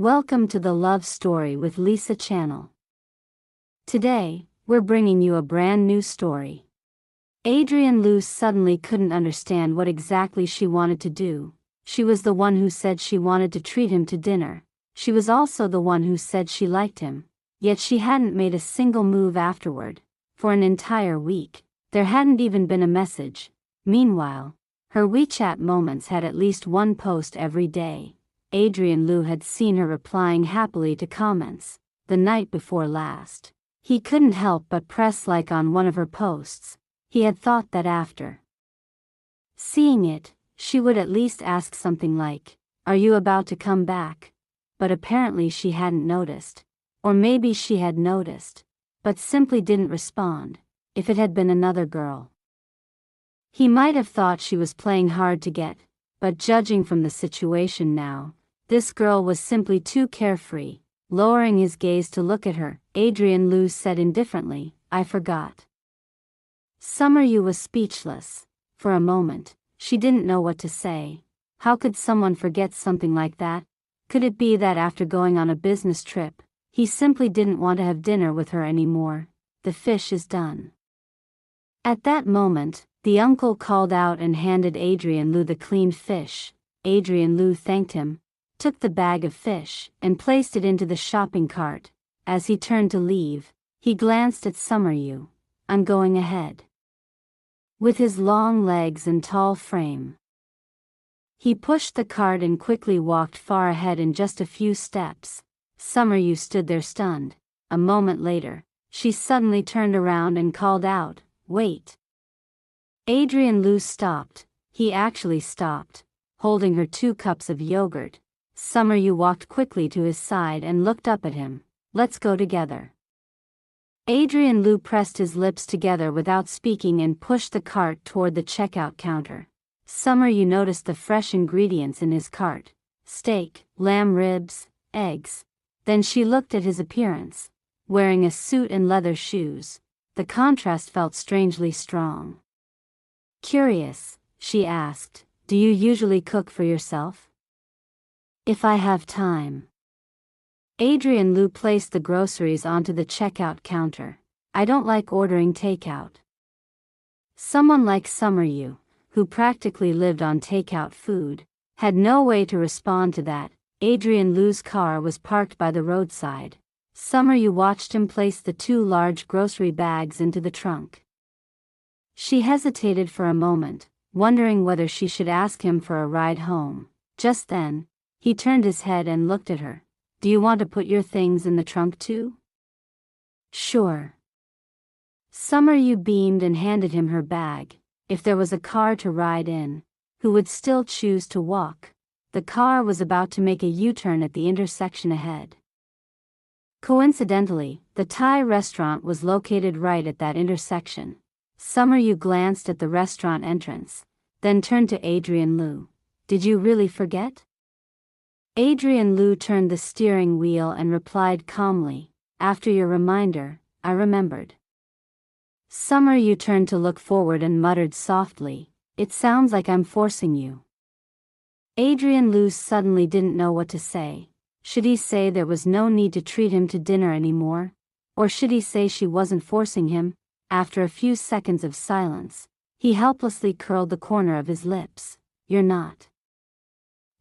Welcome to the Love Story with Lisa channel. Today, we're bringing you a brand new story. Adrienne Lou suddenly couldn't understand what exactly she wanted to do. She was the one who said she wanted to treat him to dinner. She was also the one who said she liked him. Yet she hadn't made a single move afterward. For an entire week, there hadn't even been a message. Meanwhile, her WeChat moments had at least one post every day. Adrienne Lou had seen her replying happily to comments. The night before last, he couldn't help but press like on one of her posts. He had thought that after seeing it, she would at least ask something like, "Are you about to come back?" But apparently she hadn't noticed. Or maybe she had noticed, but simply didn't respond. If it had been another girl, he might have thought she was playing hard to get, but judging from the situation now, this girl was simply too carefree. Lowering his gaze to look at her, Adrienne Lou said indifferently, "I forgot." Summer Yu was speechless. For a moment, she didn't know what to say. How could someone forget something like that? Could it be that after going on a business trip, he simply didn't want to have dinner with her anymore? The fish is done. At that moment, the uncle called out and handed Adrienne Lou the cleaned fish. Adrienne Lou thanked him, took the bag of fish, and placed it into the shopping cart. As he turned to leave, he glanced at Summer Yu. "I'm going ahead." With his long legs and tall frame, he pushed the cart and quickly walked far ahead. In just a few steps, Summer Yu stood there stunned. A moment later, she suddenly turned around and called out, "Wait." Adrienne Lou stopped. He actually stopped, holding her 2 cups of yogurt. Summer Yu walked quickly to his side and looked up at him. "Let's go together." Adrienne Lou pressed his lips together without speaking and pushed the cart toward the checkout counter. Summer Yu noticed the fresh ingredients in his cart: steak, lamb ribs, eggs. Then she looked at his appearance. Wearing a suit and leather shoes, the contrast felt strangely strong. Curious, she asked, "Do you usually cook for yourself?" "If I have time." Adrienne Lou placed the groceries onto the checkout counter. "I don't like ordering takeout." Someone like Summer Yu, who practically lived on takeout food, had no way to respond to that. Adrienne Lou's car was parked by the roadside. Summer Yu watched him place the 2 large grocery bags into the trunk. She hesitated for a moment, wondering whether she should ask him for a ride home. Just then, he turned his head and looked at her. "Do you want to put your things in the trunk too?" "Sure." Summer Yu beamed and handed him her bag. If there was a car to ride in, who would still choose to walk? The car was about to make a U-turn at the intersection ahead. Coincidentally, the Thai restaurant was located right at that intersection. Summer Yu glanced at the restaurant entrance, then turned to Adrienne Lou. "Did you really forget?" Adrienne Lou turned the steering wheel and replied calmly, "After your reminder, I remembered." Summer Yu turned to look forward and muttered softly, "It sounds like I'm forcing you." Adrienne Lou suddenly didn't know what to say. Should he say there was no need to treat him to dinner anymore? Or should he say she wasn't forcing him? After a few seconds of silence, he helplessly curled the corner of his lips. "You're not."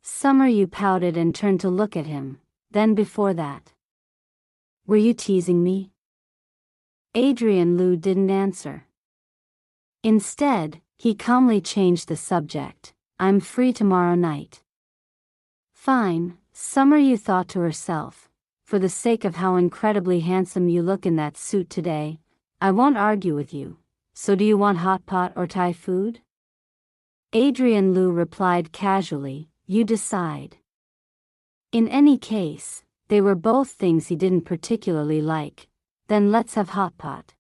Summer Yu pouted and turned to look at him. "Then before that, were you teasing me?" Adrienne Lou didn't answer. Instead, he calmly changed the subject. "I'm free tomorrow night." "Fine," Summer Yu thought to herself. "For the sake of how incredibly handsome you look in that suit today, I won't argue with you. So do you want hot pot or Thai food?" Adrienne Lou replied casually, "You decide." In any case, they were both things he didn't particularly like. "Then let's have hot pot."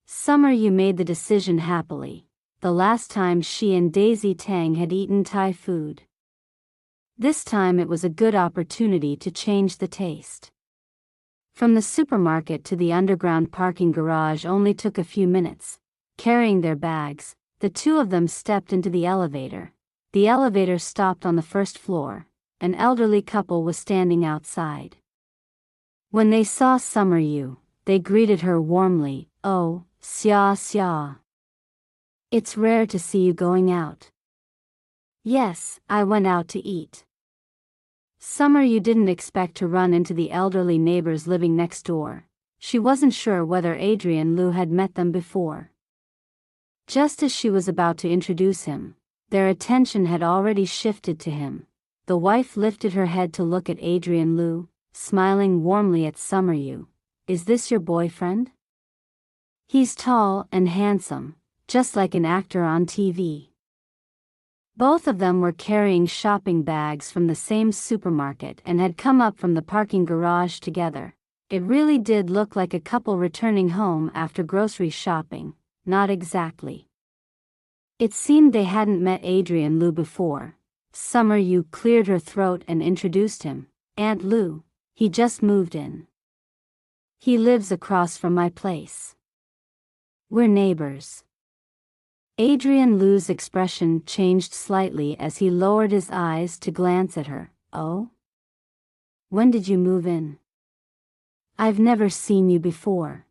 Summer Yu made the decision happily. The last time she and Daisy Tang had eaten Thai food. This time it was a good opportunity to change the taste. From the supermarket to the underground parking garage only took a few minutes. Carrying their bags, the 2 of them stepped into the elevator. The elevator stopped on the first floor. an elderly couple was standing outside. When they saw Summer Yu, they greeted her warmly. "Oh, Xia Xia. It's rare to see you going out." "Yes, I went out to eat." Summer Yu didn't expect to run into the elderly neighbors living next door. She wasn't sure whether Adrian Lu had met them before. Just as she was about to introduce him, their attention had already shifted to him. The wife lifted her head to look at Adrian Lu, smiling warmly at Summer Yu. "Is this your boyfriend? He's tall and handsome, just like an actor on TV." Both of them were carrying shopping bags from the same supermarket and had come up from the parking garage together. It really did look like a couple returning home after grocery shopping. Not exactly. It seemed they hadn't met Adrian Lu before. Summer Yu cleared her throat and introduced him. "Aunt Lu, he just moved in. He lives across from my place. We're neighbors." Adrian Lu's expression changed slightly as he lowered his eyes to glance at her. "Oh? When did you move in? I've never seen you before."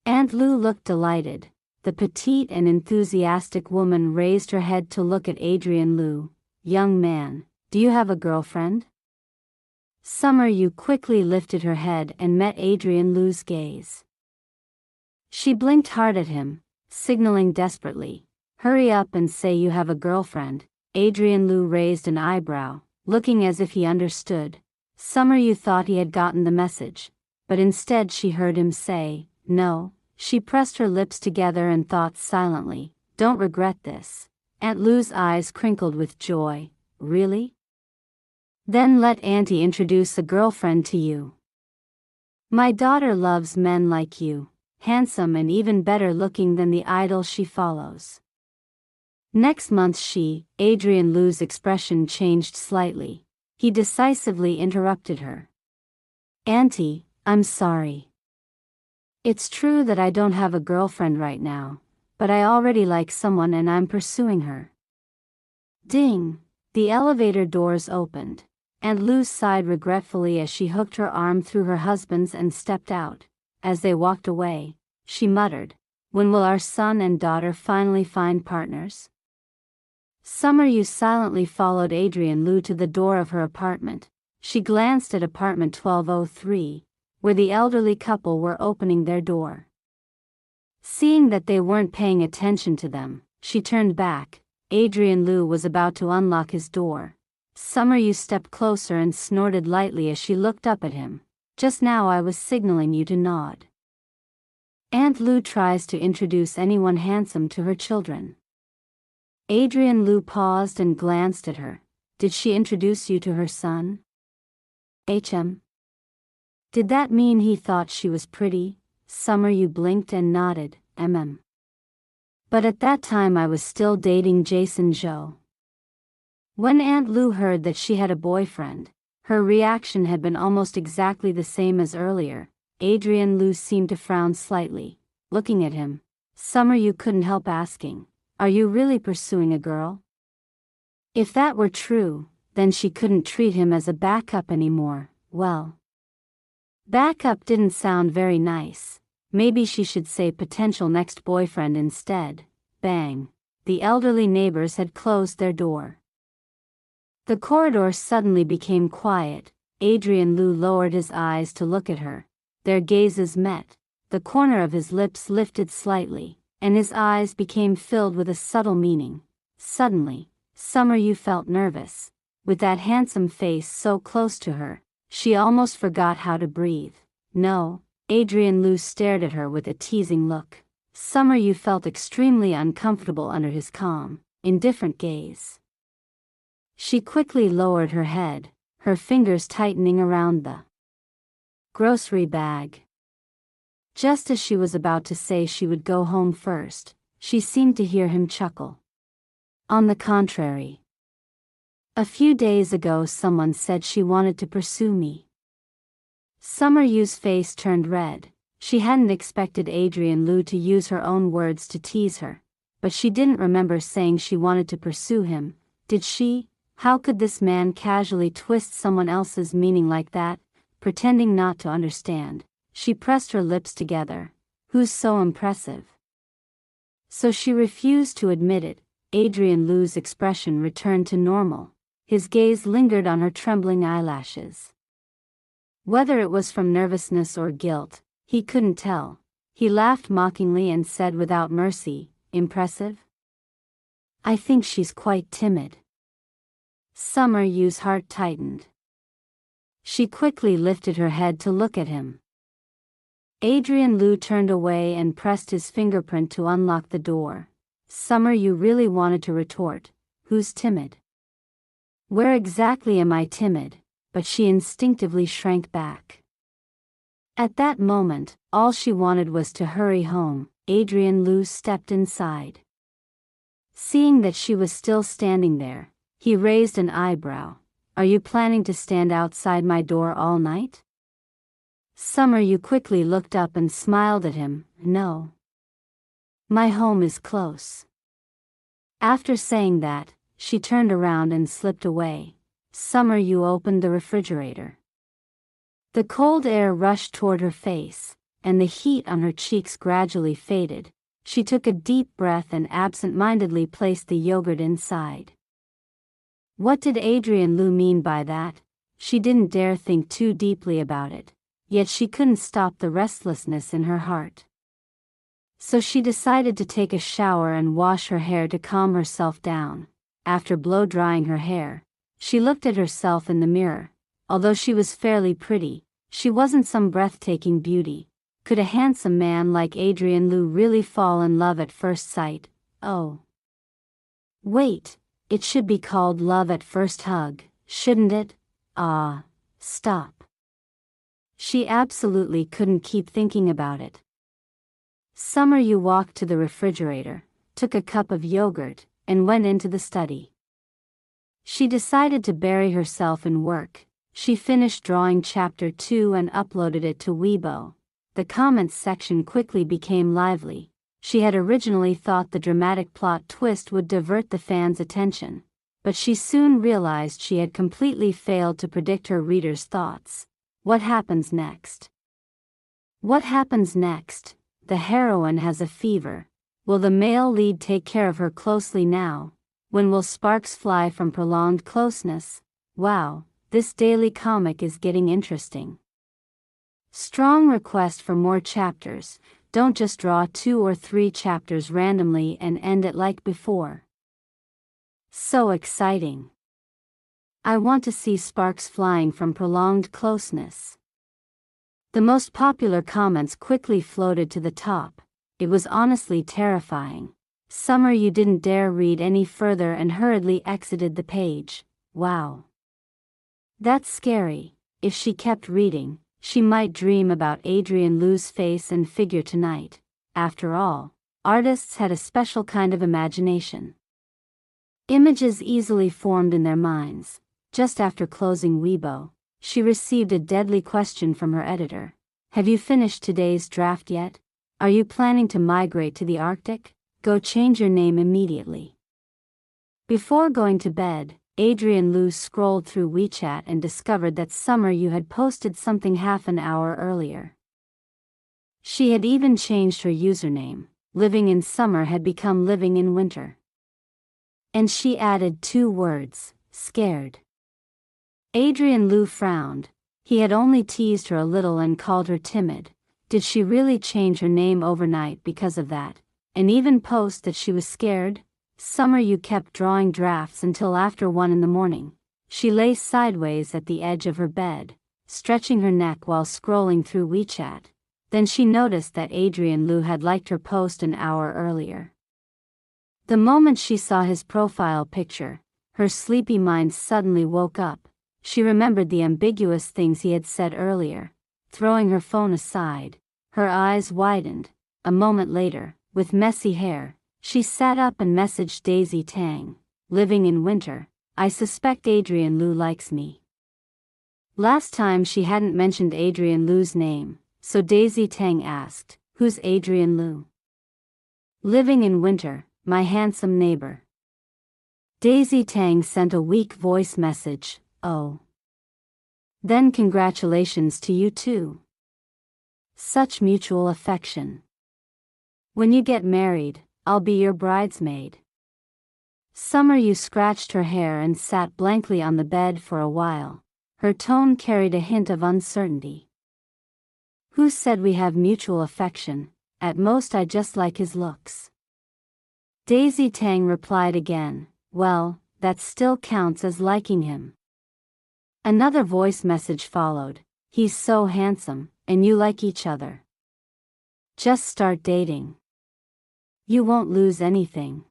Aunt Lu looked delighted. The petite and enthusiastic woman raised her head to look at Adrian Lu. "Young man, do you have a girlfriend?" Summer Yu quickly lifted her head and met Adrian Lu's gaze. She blinked hard at him, signaling desperately. "Hurry up and say you have a girlfriend." Adrian Lu raised an eyebrow, looking as if he understood. Summer Yu thought he had gotten the message, but instead she heard him say, "No." She pressed her lips together and thought silently, "Don't regret this." Aunt Lu's eyes crinkled with joy. "Really? Then let Auntie introduce a girlfriend to you. My daughter loves men like you, handsome and even better looking than the idol she follows." Next month Adrian Lu's expression changed slightly. He decisively interrupted her. "Auntie, I'm sorry. It's true that I don't have a girlfriend right now, but I already like someone and I'm pursuing her." Ding! The elevator doors opened. Aunt Lu sighed regretfully as she hooked her arm through her husband's and stepped out. As they walked away, she muttered, "When will our son and daughter finally find partners?" Summer Yu silently followed Adrian Lu to the door of her apartment. She glanced at apartment 1203, where the elderly couple were opening their door. Seeing that they weren't paying attention to them, she turned back. Adrian Lu was about to unlock his door. Summer Yu stepped closer and snorted lightly as she looked up at him. "Just now I was signaling you to nod." Aunt Lu tries to introduce anyone handsome to her children. Adrian Lu paused and glanced at her. "Did she introduce you to her son?" Did that mean he thought she was pretty? Summer Yu blinked and nodded. But at that time I was still dating Jason Zhou." When Aunt Lu heard that she had a boyfriend, her reaction had been almost exactly the same as earlier. Adrian Lu seemed to frown slightly. Looking at him, Summer Yu couldn't help asking, "Are you really pursuing a girl?" If that were true, then she couldn't treat him as a backup anymore. Well, backup didn't sound very nice. Maybe she should say potential next boyfriend instead. Bang! The elderly neighbors had closed their door. The corridor suddenly became quiet. Adrian Lu lowered his eyes to look at her. Their gazes met. The corner of his lips lifted slightly, and his eyes became filled with a subtle meaning. Suddenly, Summer Yu felt nervous. With that handsome face so close to her, she almost forgot how to breathe. "No." Adrian Lu stared at her with a teasing look. Summer Yu felt extremely uncomfortable under his calm, indifferent gaze. She quickly lowered her head, her fingers tightening around the grocery bag. Just as she was about to say she would go home first, she seemed to hear him chuckle. "On the contrary. A few days ago someone said she wanted to pursue me." Summer Yu's face turned red. She hadn't expected Adrian Lu to use her own words to tease her, but she didn't remember saying she wanted to pursue him, did she? How could this man casually twist someone else's meaning like that? Pretending not to understand, she pressed her lips together. Who's so impressive? So she refused to admit it. Adrian Lu's expression returned to normal. His gaze lingered on her trembling eyelashes. Whether it was from nervousness or guilt, he couldn't tell. He laughed mockingly and said without mercy, "Impressive? I think she's quite timid." Summer Yu's heart tightened. She quickly lifted her head to look at him. Adrian Lu turned away and pressed his fingerprint to unlock the door. Summer Yu really wanted to retort, "Who's timid? Where exactly am I timid?" But she instinctively shrank back. At that moment, all she wanted was to hurry home. Adrian Lu stepped inside. Seeing that she was still standing there, he raised an eyebrow. "Are you planning to stand outside my door all night?" Summer Yu quickly looked up and smiled at him. "No. My home is close." After saying that, she turned around and slipped away. Summer Yu opened the refrigerator. The cold air rushed toward her face, and the heat on her cheeks gradually faded. She took a deep breath and absent-mindedly placed the yogurt inside. What did Adrian Lu mean by that? She didn't dare think too deeply about it, yet she couldn't stop the restlessness in her heart. So she decided to take a shower and wash her hair to calm herself down. After blow-drying her hair, she looked at herself in the mirror. Although she was fairly pretty, she wasn't some breathtaking beauty. Could a handsome man like Adrian Lu really fall in love at first sight? Oh. Wait, it should be called love at first hug, shouldn't it? Ah, stop. She absolutely couldn't keep thinking about it. Summer Yu walked to the refrigerator, took a cup of yogurt, and went into the study. She decided to bury herself in work. She finished drawing chapter 2 and uploaded it to Weibo. The comments section quickly became lively. She had originally thought the dramatic plot twist would divert the fans' attention, but she soon realized she had completely failed to predict her readers' thoughts. What happens next? What happens next? The heroine has a fever. Will the male lead take care of her closely now? When will sparks fly from prolonged closeness? Wow, this daily comic is getting interesting. Strong request for more chapters. Don't just draw 2 or 3 chapters randomly and end it like before. So exciting. I want to see sparks flying from prolonged closeness. The most popular comments quickly floated to the top. It was honestly terrifying. Summer Yu didn't dare read any further and hurriedly exited the page. Wow. That's scary. If she kept reading, she might dream about Adrian Lu's face and figure tonight. After all, artists had a special kind of imagination. Images easily formed in their minds. Just after closing Weibo, she received a deadly question from her editor. Have you finished today's draft yet? Are you planning to migrate to the Arctic? Go change your name immediately. Before going to bed, Adrian Lu scrolled through WeChat and discovered that Summer Yu had posted something half an hour earlier. She had even changed her username. Living in summer had become living in winter. And she added 2 words, scared. Adrian Lu frowned. He had only teased her a little and called her timid. Did she really change her name overnight because of that, and even post that she was scared? Summer Yu kept drawing drafts until after 1 in the morning. She lay sideways at the edge of her bed, stretching her neck while scrolling through WeChat. Then she noticed that Adrian Lu had liked her post an hour earlier. The moment she saw his profile picture, her sleepy mind suddenly woke up. She remembered the ambiguous things he had said earlier. Throwing her phone aside, her eyes widened. A moment later, with messy hair, she sat up and messaged Daisy Tang. Living in winter. I suspect Adrian Lu likes me. Last time she hadn't mentioned Adrian Lu's name, so Daisy Tang asked, who's Adrian Lu? Living in winter, my handsome neighbor. Daisy Tang sent a weak voice message. Oh. Then congratulations to you too. Such mutual affection. When you get married, I'll be your bridesmaid. Summer Yu scratched her hair and sat blankly on the bed for a while. Her tone carried a hint of uncertainty. Who said we have mutual affection? At most I just like his looks. Daisy Tang replied again, well, that still counts as liking him. Another voice message followed. He's so handsome, and you like each other. Just start dating. You won't lose anything.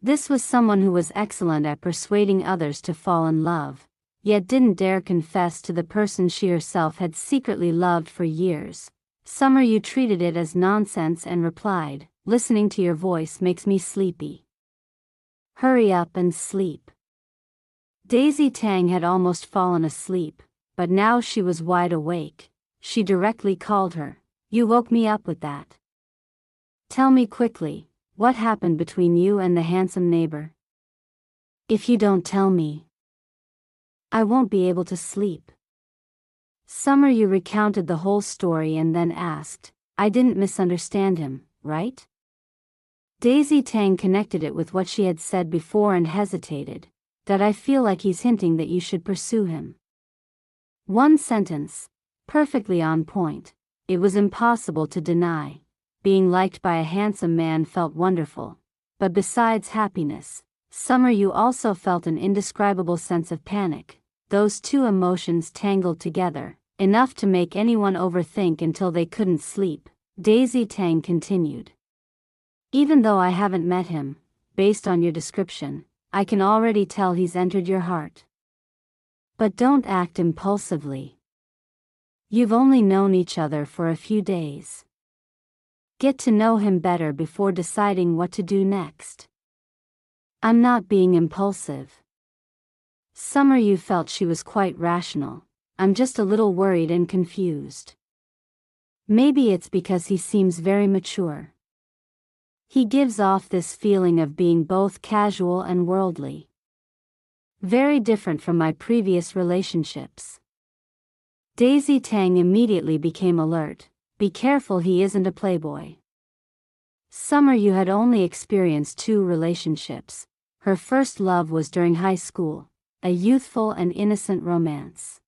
This was someone who was excellent at persuading others to fall in love, yet didn't dare confess to the person she herself had secretly loved for years. Summer Yu treated it as nonsense and replied, listening to your voice makes me sleepy. Hurry up and sleep. Daisy Tang had almost fallen asleep, but now she was wide awake. She directly called her. You woke me up with that. Tell me quickly, what happened between you and the handsome neighbor? If you don't tell me, I won't be able to sleep. Summer Yu recounted the whole story and then asked, I didn't misunderstand him, right? Daisy Tang connected it with what she had said before and hesitated, that I feel like he's hinting that you should pursue him. One sentence, perfectly on point. It was impossible to deny. Being liked by a handsome man felt wonderful, but besides happiness, Summer Yu also felt an indescribable sense of panic. Those two emotions tangled together, enough to make anyone overthink until they couldn't sleep. Daisy Tang continued. Even though I haven't met him, based on your description, I can already tell he's entered your heart. But don't act impulsively. You've only known each other for a few days. Get to know him better before deciding what to do next. I'm not being impulsive. Summer Yu felt she was quite rational. I'm just a little worried and confused. Maybe it's because he seems very mature. He gives off this feeling of being both casual and worldly. Very different from my previous relationships. Daisy Tang immediately became alert. Be careful he isn't a playboy. Summer Yu had only experienced 2 relationships. Her first love was during high school, a youthful and innocent romance.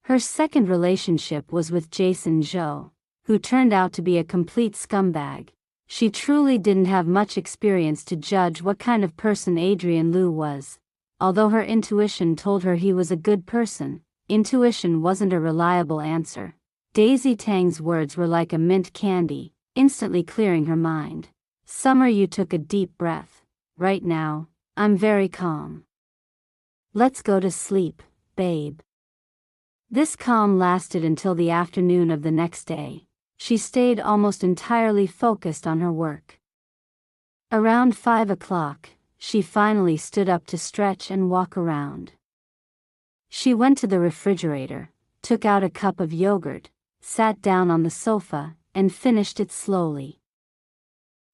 Her second relationship was with Jason Zhou, who turned out to be a complete scumbag. She truly didn't have much experience to judge what kind of person Adrian Lu was. Although her intuition told her he was a good person, intuition wasn't a reliable answer. Daisy Tang's words were like a mint candy, instantly clearing her mind. Summer Yu took a deep breath. Right now, I'm very calm. Let's go to sleep, babe. This calm lasted until the afternoon of the next day. She stayed almost entirely focused on her work. Around 5 o'clock, she finally stood up to stretch and walk around. She went to the refrigerator, took out a cup of yogurt, sat down on the sofa, and finished it slowly.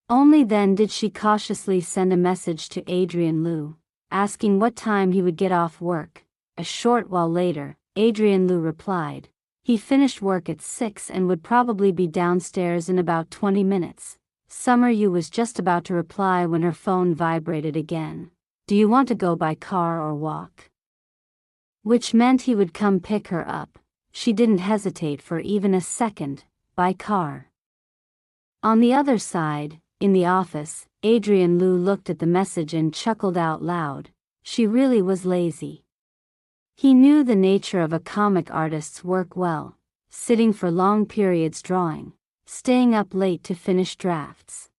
Only then did she cautiously send a message to Adrian Lu, asking what time he would get off work. A short while later, Adrian Lu replied. He finished work at 6 and would probably be downstairs in about 20 minutes. Summer Yu was just about to reply when her phone vibrated again. Do you want to go by car or walk? Which meant he would come pick her up. She didn't hesitate for even a second. By car. On the other side, in the office, Adrian Lu looked at the message and chuckled out loud. She really was lazy. He knew the nature of a comic artist's work well, sitting for long periods drawing, staying up late to finish drafts.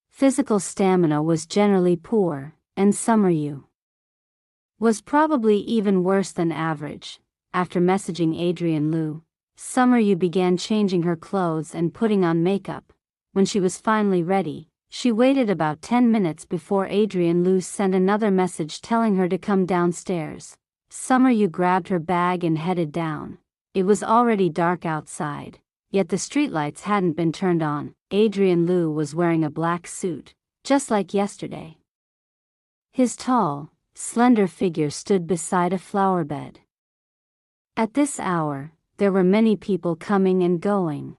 Physical stamina was generally poor, and Summer Yu was probably even worse than average. After messaging Adrian Lu, Summer Yu began changing her clothes and putting on makeup. When she was finally ready, she waited about 10 minutes before Adrian Lu sent another message telling her to come downstairs. Summer Yu grabbed her bag and headed down. It was already dark outside, yet the streetlights hadn't been turned on. Adrian Lu was wearing a black suit, just like yesterday. His tall, slender figure stood beside a flower bed. At this hour, there were many people coming and going,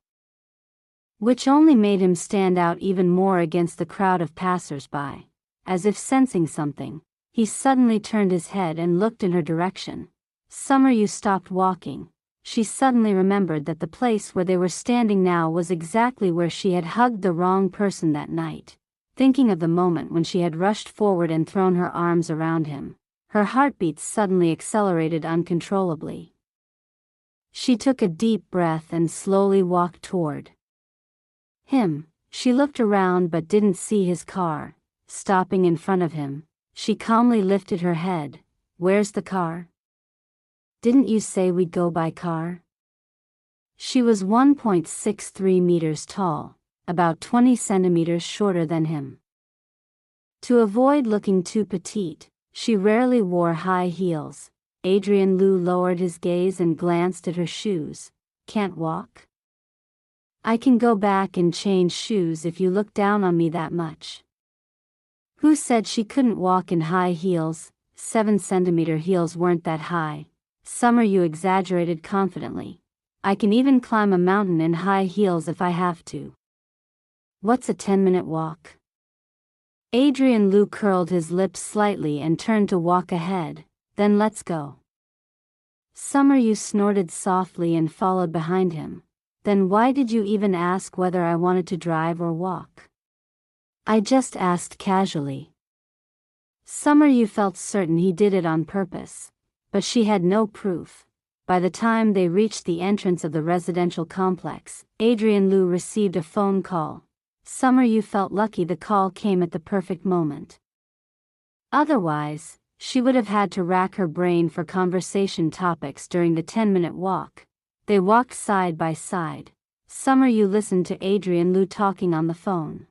which only made him stand out even more against the crowd of passers-by. As if sensing something, he suddenly turned his head and looked in her direction. Summeryu stopped walking. She suddenly remembered that the place where they were standing now was exactly where she had hugged the wrong person that night. Thinking of the moment when she had rushed forward and thrown her arms around him, her heartbeats suddenly accelerated uncontrollably. She took a deep breath and slowly walked toward him. She looked around but didn't see his car. Stopping in front of him, she calmly lifted her head. "Where's the car? Didn't you say we'd go by car?" She was 1.63 meters tall, about 20 centimeters shorter than him. To avoid looking too petite, she rarely wore high heels. Adrian Lu lowered his gaze and glanced at her shoes. "Can't walk? I can go back and change shoes if you look down on me that much." Who said she couldn't walk in high heels? 7-centimeter heels weren't that high. Summeryu exaggerated confidently. "I can even climb a mountain in high heels if I have to." "What's a 10-minute walk?" Adrian Lu curled his lips slightly and turned to walk ahead. "Then let's go." Summeryu snorted softly and followed behind him. "Then why did you even ask whether I wanted to drive or walk?" "I just asked casually." Summeryu felt certain he did it on purpose, but she had no proof. By the time they reached the entrance of the residential complex, Adrian Lu received a phone call. Summeryu felt lucky the call came at the perfect moment. Otherwise, she would have had to rack her brain for conversation topics during the 10-minute walk. They walked side by side. Summeryu listened to Adrian Lu talking on the phone.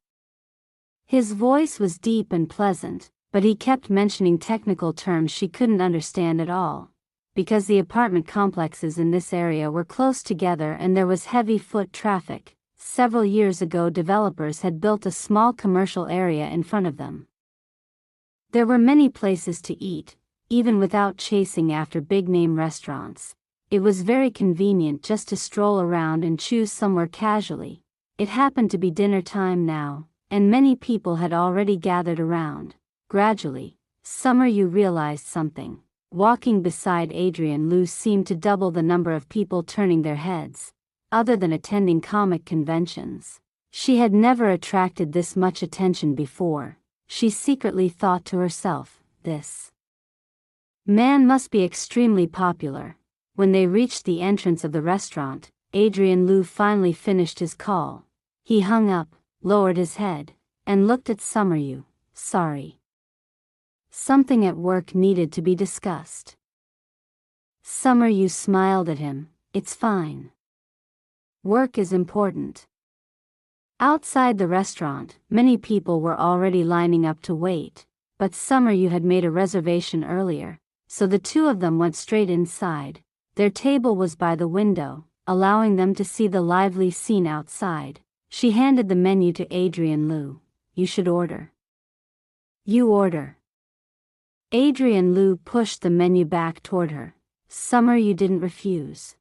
His voice was deep and pleasant, but he kept mentioning technical terms she couldn't understand at all. Because the apartment complexes in this area were close together and there was heavy foot traffic, several years ago developers had built a small commercial area in front of them. There were many places to eat, even without chasing after big-name restaurants. It was very convenient just to stroll around and choose somewhere casually. It happened to be dinner time now, and many people had already gathered around. Gradually, Summeryu realized something. Walking beside Adrian Lu seemed to double the number of people turning their heads. Other than attending comic conventions, she had never attracted this much attention before. She secretly thought to herself, "This man must be extremely popular." When they reached the entrance of the restaurant, Adrian Lu finally finished his call. He hung up, lowered his head, and looked at Summeryu. "Sorry. Something at work needed to be discussed." Summeryu smiled at him. "It's fine. Work is important." Outside the restaurant, many people were already lining up to wait, but Summeryu had made a reservation earlier, so the two of them went straight inside. Their table was by the window, allowing them to see the lively scene outside. She handed the menu to Adrian Lu. "You should order." "You order." Adrian Lu pushed the menu back toward her. Summeryu didn't refuse.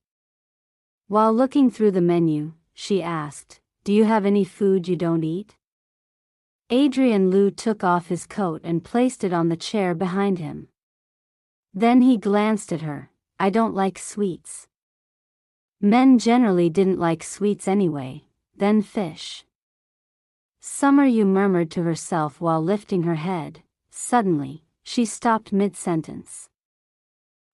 While looking through the menu, she asked, "Do you have any food you don't eat?" Adrian Lu took off his coat and placed it on the chair behind him. Then he glanced at her. "I don't like sweets." Men generally didn't like sweets anyway. Then fish. Summeryu murmured to herself while lifting her head. Suddenly, she stopped mid-sentence.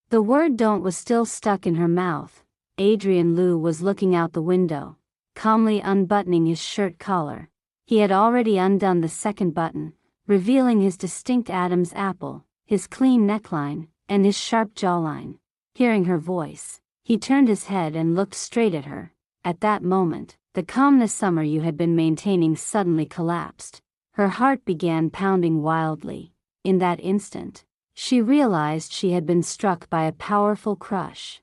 The word "don't" was still stuck in her mouth. Adrian Lu was looking out the window, calmly unbuttoning his shirt collar. He had already undone the second button, revealing his distinct Adam's apple, his clean neckline, and his sharp jawline. Hearing her voice, he turned his head and looked straight at her. At that moment, the calmness Summeryu had been maintaining suddenly collapsed. Her heart began pounding wildly. In that instant, she realized she had been struck by a powerful crush.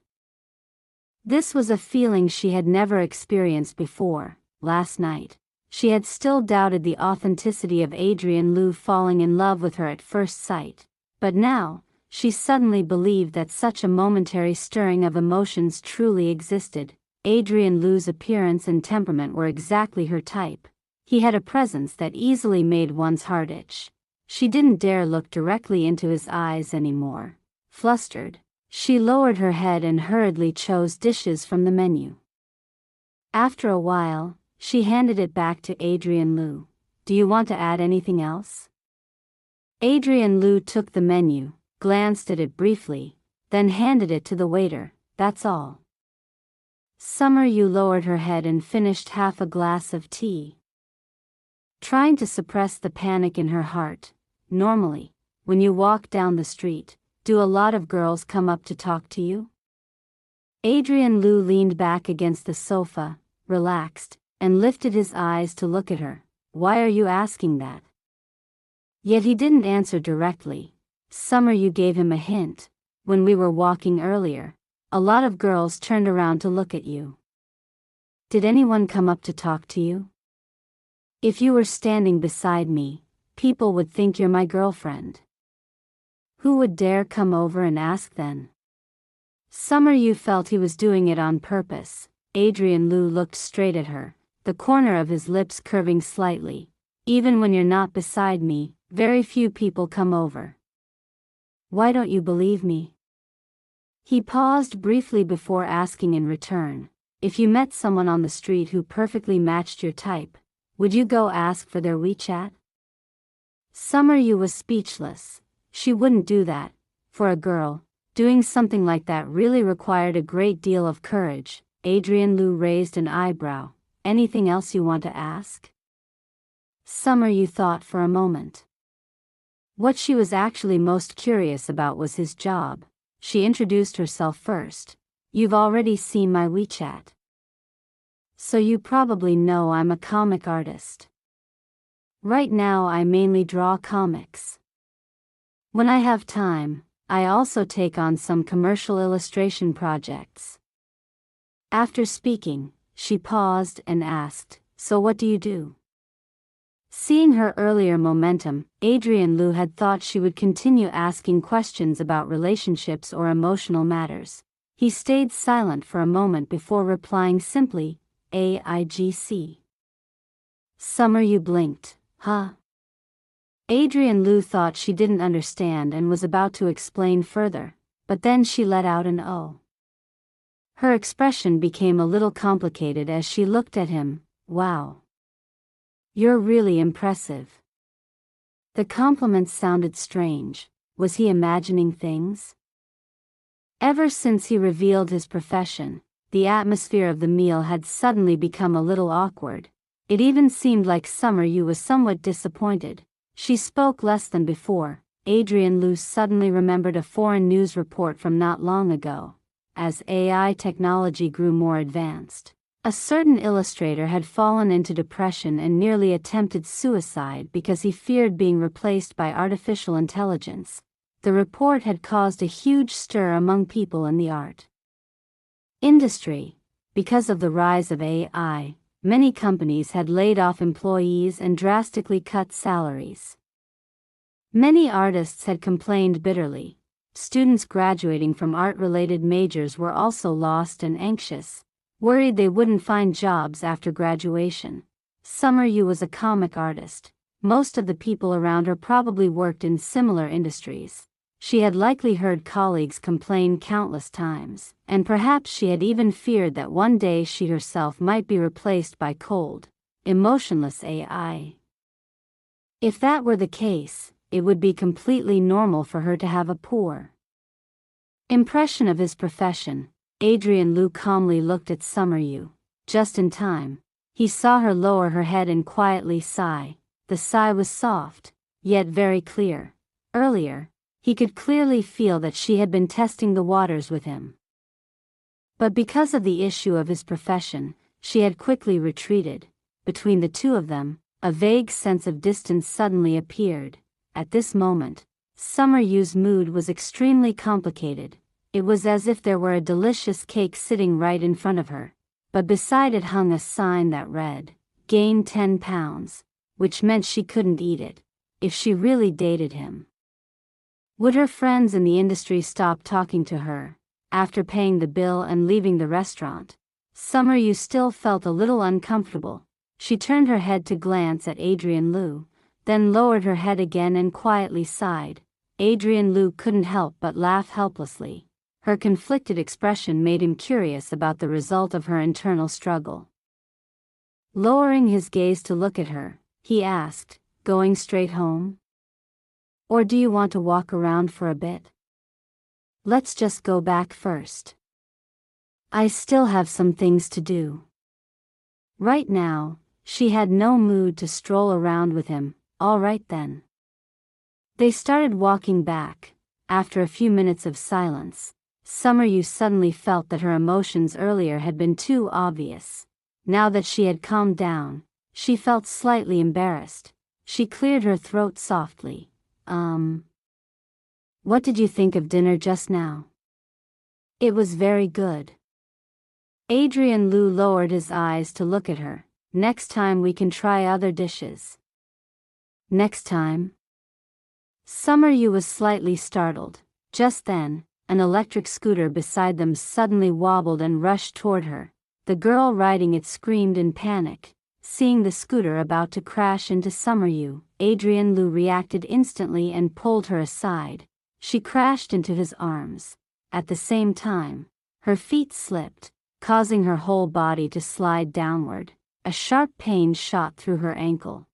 This was a feeling she had never experienced before. Last night, She had still doubted the authenticity of Adrian Liu falling in love with her at first sight. But now, she suddenly believed that such a momentary stirring of emotions truly existed. Adrian Liu's appearance and temperament were exactly her type. He had a presence that easily made one's heart itch. She didn't dare look directly into his eyes anymore. Flustered, she lowered her head and hurriedly chose dishes from the menu. After a while, she handed it back to Adrian Liu. "Do you want to add anything else?" Adrian Liu took the menu, glanced at it briefly, then handed it to the waiter. "That's all." Summer Yu lowered her head and finished half a glass of tea. Trying to suppress the panic in her heart, normally, when you walk down the street, do a lot of girls come up to talk to you? Adrian Liu leaned back against the sofa, relaxed, and lifted his eyes to look at her. "Why are you asking that?" Yet he didn't answer directly. "Summer Yu gave him a hint. When we were walking earlier, a lot of girls turned around to look at you. Did anyone come up to talk to you? If you were standing beside me, people would think you're my girlfriend. Who would dare come over and ask then?" Summer Yu felt he was doing it on purpose. Adrian Liu looked straight at her, the corner of his lips curving slightly. "Even when you're not beside me, very few people come over. Why don't you believe me?" He paused briefly before asking in return, "If you met someone on the street who perfectly matched your type, would you go ask for their WeChat?" Summer Yu was speechless. She wouldn't do that. For a girl, doing something like that really required a great deal of courage. Adrian Liu raised an eyebrow. "Anything else you want to ask?" Summer Yu thought for a moment. What she was actually most curious about was his job. She introduced herself first. "You've already seen my WeChat. So you probably know I'm a comic artist. Right now I mainly draw comics. When I have time, I also take on some commercial illustration projects." After speaking, she paused and asked, "So what do you do?" Seeing her earlier momentum, Adrian Liu had thought she would continue asking questions about relationships or emotional matters. He stayed silent for a moment before replying simply, "AIGC." Summer Yu blinked. "Huh?" Adrian Liu thought she didn't understand and was about to explain further, but then she let out an "oh." Her expression became a little complicated as she looked at him. "Wow. You're really impressive." The compliment sounded strange. Was he imagining things? Ever since he revealed his profession, the atmosphere of the meal had suddenly become a little awkward. It even seemed like Summer Yu was somewhat disappointed. She spoke less than before. Adrian Liu suddenly remembered a foreign news report from not long ago. As AI technology grew more advanced, a certain illustrator had fallen into depression and nearly attempted suicide because he feared being replaced by artificial intelligence. The report had caused a huge stir among people in the art industry. Because of the rise of AI, many companies had laid off employees and drastically cut salaries. Many artists had complained bitterly. Students graduating from art-related majors were also lost and anxious, worried they wouldn't find jobs after graduation. Summer Yu was a comic artist. Most of the people around her probably worked in similar industries. She had likely heard colleagues complain countless times, and perhaps she had even feared that one day she herself might be replaced by cold, emotionless AI. If that were the case, it would be completely normal for her to have a poor impression of his profession. Adrian Liu calmly looked at Summer Yu. Just in time, he saw her lower her head and quietly sigh. The sigh was soft, yet very clear. Earlier, he could clearly feel that she had been testing the waters with him. But because of the issue of his profession, she had quickly retreated. Between the two of them, a vague sense of distance suddenly appeared. At this moment, Summer Yu's mood was extremely complicated. It was as if there were a delicious cake sitting right in front of her, but beside it hung a sign that read, gained 10 pounds, which meant she couldn't eat it if she really dated him. Would her friends in the industry stop talking to her after paying the bill and leaving the restaurant? Summer Yu still felt a little uncomfortable. She turned her head to glance at Adrian Lu, then lowered her head again and quietly sighed. Adrian Lu couldn't help but laugh helplessly. Her conflicted expression made him curious about the result of her internal struggle. Lowering his gaze to look at her, he asked, "Going straight home? Or do you want to walk around for a bit? Let's just go back first. I still have some things to do." Right now, she had no mood to stroll around with him. All right then. They started walking back. After a few minutes of silence, Summer Yu suddenly felt that her emotions earlier had been too obvious. Now that she had calmed down, she felt slightly embarrassed. She cleared her throat softly. What did you think of dinner just now?" "It was very good." Adrian Lu lowered his eyes to look at her. "Next time we can try other dishes." "Next time?" Summer Yu was slightly startled. Just then, an electric scooter beside them suddenly wobbled and rushed toward her. The girl riding it screamed in panic. Seeing the scooter about to crash into Summer Yu, Adrian Lu reacted instantly and pulled her aside. She crashed into his arms. At the same time, her feet slipped, causing her whole body to slide downward. A sharp pain shot through her ankle.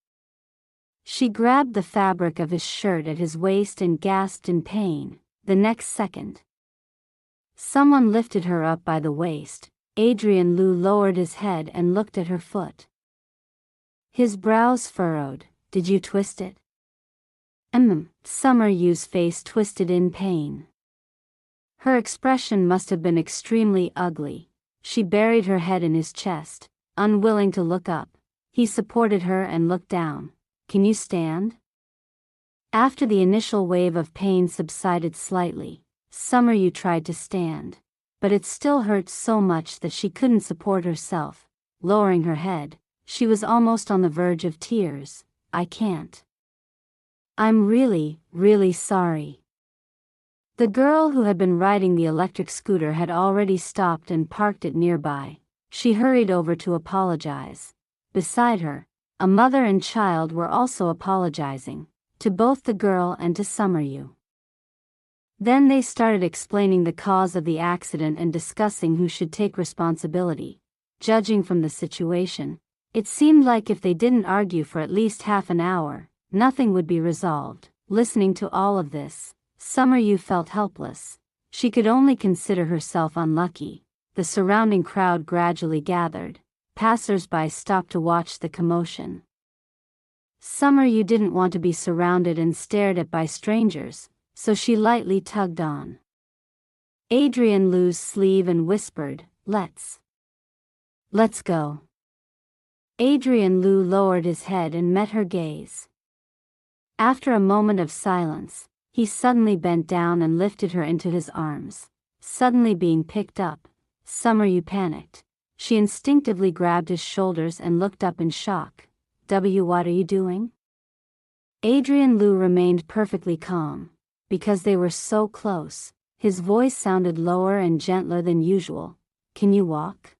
She grabbed the fabric of his shirt at his waist and gasped in pain. The next second, someone lifted her up by the waist. Adrian Lu lowered his head and looked at her foot. His brows furrowed. "Did you twist it?" Summer Yu's face twisted in pain. Her expression must have been extremely ugly. She buried her head in his chest, unwilling to look up. He supported her and looked down. "Can you stand?" After the initial wave of pain subsided slightly, Summer Yu tried to stand, but it still hurt so much that she couldn't support herself. Lowering her head, she was almost on the verge of tears. "I can't. I'm really, really sorry." The girl who had been riding the electric scooter had already stopped and parked it nearby. She hurried over to apologize. Beside her, a mother and child were also apologizing, to both the girl and to Summer Yu. Then they started explaining the cause of the accident and discussing who should take responsibility. Judging from the situation, it seemed like if they didn't argue for at least half an hour, nothing would be resolved. Listening to all of this, Summer Yu felt helpless. She could only consider herself unlucky. The surrounding crowd gradually gathered. Passers-by stopped to watch the commotion. Summer Yu didn't want to be surrounded and stared at by strangers, so she lightly tugged on Adrian Lu's sleeve and whispered, Let's go." Adrian Lu lowered his head and met her gaze. After a moment of silence, he suddenly bent down and lifted her into his arms. Suddenly being picked up, Summer Yu panicked. She instinctively grabbed his shoulders and looked up in shock. What are you doing?" Adrian Lu remained perfectly calm. Because they were so close, his voice sounded lower and gentler than usual. "Can you walk?"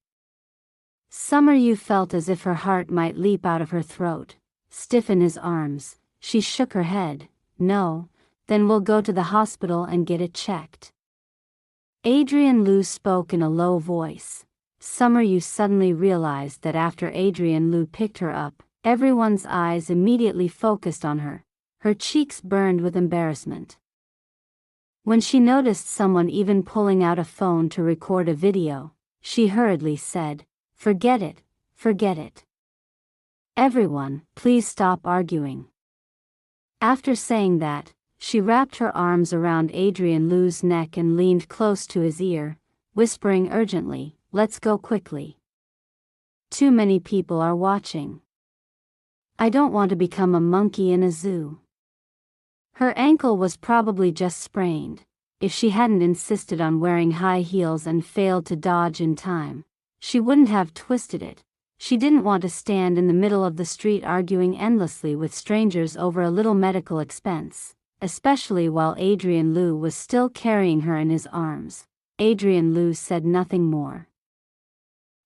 Summer Yu felt as if her heart might leap out of her throat. Stiff in his arms, she shook her head. "No." "Then we'll go to the hospital and get it checked." Adrian Lu spoke in a low voice. Summer Yu suddenly realized that after Adrian Lu picked her up, everyone's eyes immediately focused on her. Her cheeks burned with embarrassment. When she noticed someone even pulling out a phone to record a video, she hurriedly said, Forget it, forget it. Everyone, please stop arguing." After saying that, she wrapped her arms around Adrian Lu's neck and leaned close to his ear, whispering urgently, "Let's go quickly. Too many people are watching. I don't want to become a monkey in a zoo." Her ankle was probably just sprained. If she hadn't insisted on wearing high heels and failed to dodge in time, she wouldn't have twisted it. She didn't want to stand in the middle of the street arguing endlessly with strangers over a little medical expense, especially while Adrian Liu was still carrying her in his arms. Adrian Liu said nothing more.